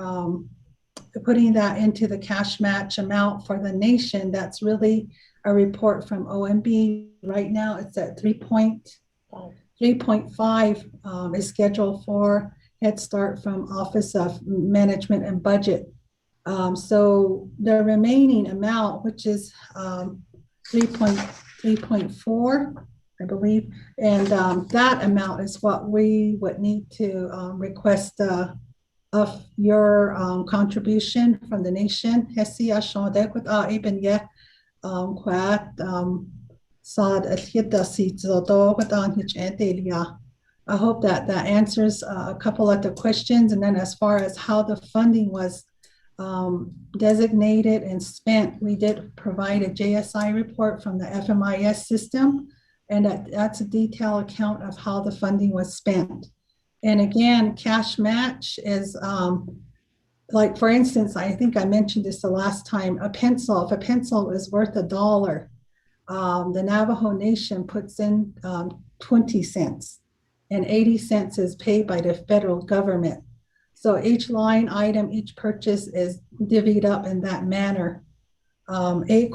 Speaker 10: putting that into the cash match amount for the nation, that's really a report from OMB. Right now, it's at 3.5 is scheduled for Head Start from Office of Management and Budget. So the remaining amount, which is 3.4, I believe, and that amount is what we would need to request of your contribution from the nation. I hope that that answers a couple of the questions. And then as far as how the funding was designated and spent, we did provide a JSI report from the FMIS system, and that's a detailed account of how the funding was spent. And again, cash match is like, for instance, I think I mentioned this the last time, a pencil, if a pencil is worth $1, the Navajo Nation puts in 20 cents, and 80 cents is paid by the federal government. So each line item, each purchase is divvied up in that manner. Really,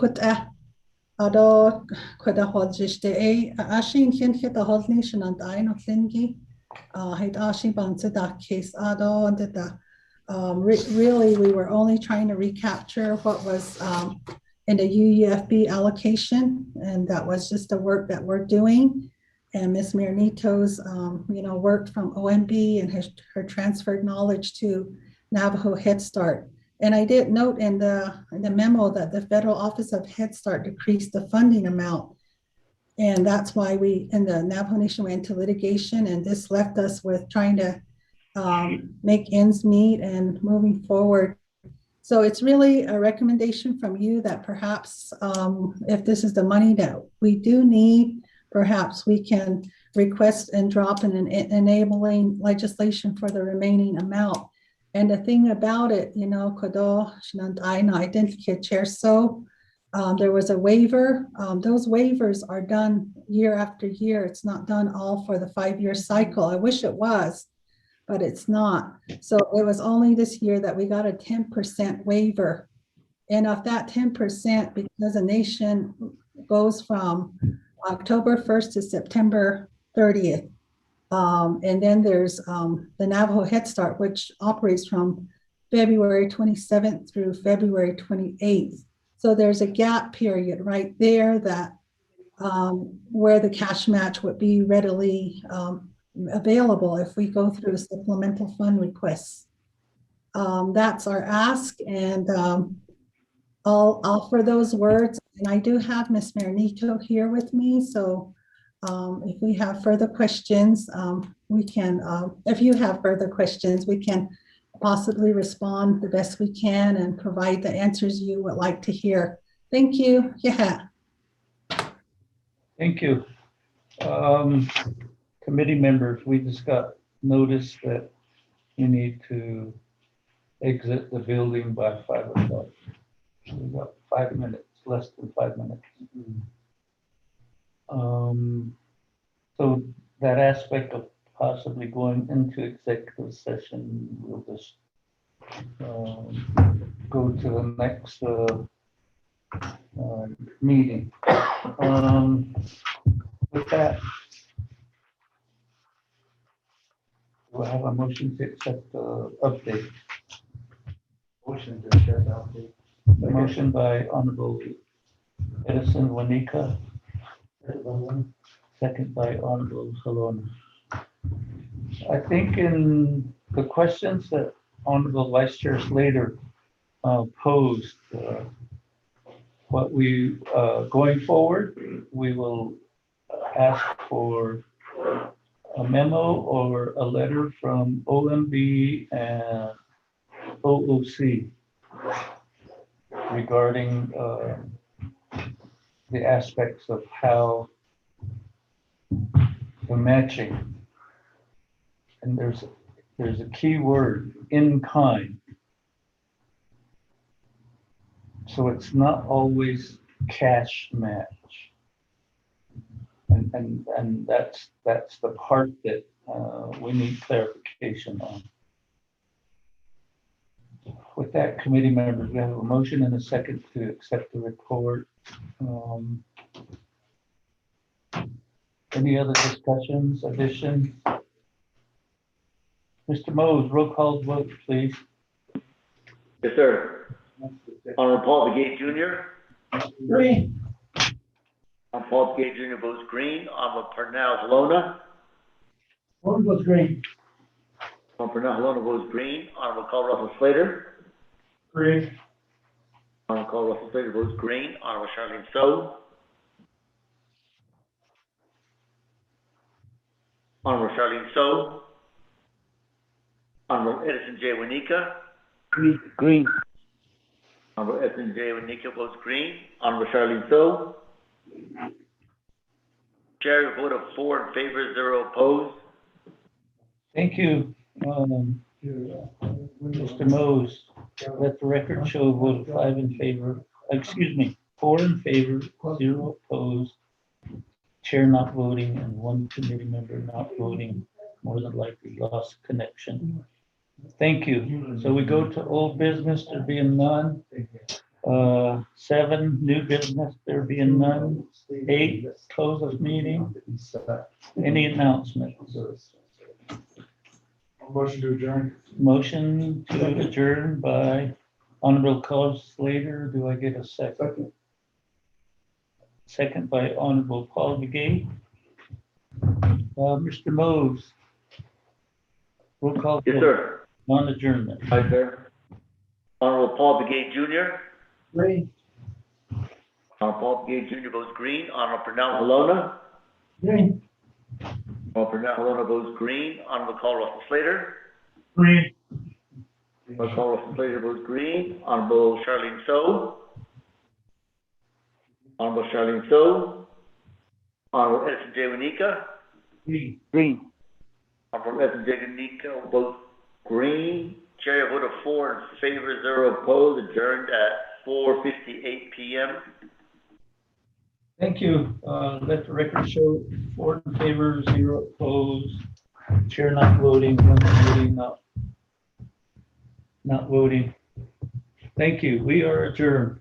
Speaker 10: we were only trying to recapture what was in the UUFB allocation, and that was just the work that we're doing. And Ms. Miranito's, work from OMB and her transferred knowledge to Navajo Head Start. And I did note in the memo that the Federal Office of Head Start decreased the funding amount. And that's why we, in the Navajo Nation, went into litigation, and this left us with trying to make ends meet and moving forward. So it's really a recommendation from you that perhaps if this is the money that we do need, perhaps we can request and drop an enabling legislation for the remaining amount. And the thing about it, there was a waiver. Those waivers are done year after year. It's not done all for the 5-year cycle. I wish it was, but it's not. So it was only this year that we got a 10% waiver. And of that 10%, because the nation goes from October 1st to September 30th. And then there's the Navajo Head Start, which operates from February 27th through February 28th. So there's a gap period right there that where the cash match would be readily available if we go through supplemental fund requests. That's our ask, and I'll offer those words. And I do have Ms. Miranito here with me, so if we have further questions, we can, if you have further questions, we can possibly respond the best we can and provide the answers you would like to hear. Thank you. Yeah.
Speaker 2: Thank you. Committee members, we just got notice that you need to exit the building by 5 o'clock. We got 5 minutes, less than 5 minutes. So that aspect of possibly going into executive session, we'll just go to the next meeting. With that, we'll have a motion to accept the update.
Speaker 5: Motion to accept the update.
Speaker 2: The motion by Honorable Edison Wanika. Second by Honorable Salon. I think in the questions that Honorable Vice Chair Slater posed, what we, going forward, we will ask for a memo or a letter from OMB and OOC regarding the aspects of how the matching, and there's a key word, in kind. So it's not always cash match, and that's the part that we need clarification on. With that, committee members, we have a motion and a second to accept the report. Any other discussions, additions? Mr. Mose, roll call vote, please.
Speaker 18: Yes, sir. Honorable Paul Begay Jr.
Speaker 17: Green.
Speaker 18: Honorable Paul Begay Jr. votes green. Honorable Pernell Helona.
Speaker 17: One votes green.
Speaker 18: Honorable Pernell Helona votes green. Honorable Carl Russell Slater.
Speaker 17: Green.
Speaker 18: Honorable Carl Russell Slater votes green. Honorable Charlene So. Honorable Charlene So. Honorable Edison J. Wanika.
Speaker 13: Green.
Speaker 18: Honorable Edison J. Wanika votes green. Honorable Charlene So. Chair, vote of 4 in favor, 0 opposed.
Speaker 2: Thank you, Mr. Mose. Let the record show a vote of 5 in favor, 4 in favor, 0 opposed, chair not voting, and 1 committee member not voting, more than likely lost connection. Thank you. So we go to old business, there being none. 7, new business, there being none. 8, close of meeting. Any announcements?
Speaker 20: Motion to adjourn.
Speaker 2: Motion to adjourn by Honorable Carl Slater. Do I get a second? Second by Honorable Paul Begay. Mr. Mose. Roll call.
Speaker 18: Yes, sir.
Speaker 2: On adjournment.
Speaker 18: Hi, sir. Honorable Paul Begay Jr.
Speaker 17: Green.
Speaker 18: Honorable Paul Begay Jr. votes green. Honorable Pernell Helona.
Speaker 17: Green.
Speaker 18: Honorable Pernell Helona votes green. Honorable Carl Russell Slater.
Speaker 17: Green.
Speaker 18: Honorable Carl Russell Slater votes green. Honorable Charlene So. Honorable Charlene So. Honorable Edison J. Wanika.
Speaker 13: Green.
Speaker 18: Honorable Edison J. Wanika votes green. Chair vote of 4 in favor, 0 opposed. Adjourned at 4:58 p.m.
Speaker 2: Thank you. Let the record show 4 in favor, 0 opposed. Chair not voting, 1 committee not voting. Thank you. We are adjourned.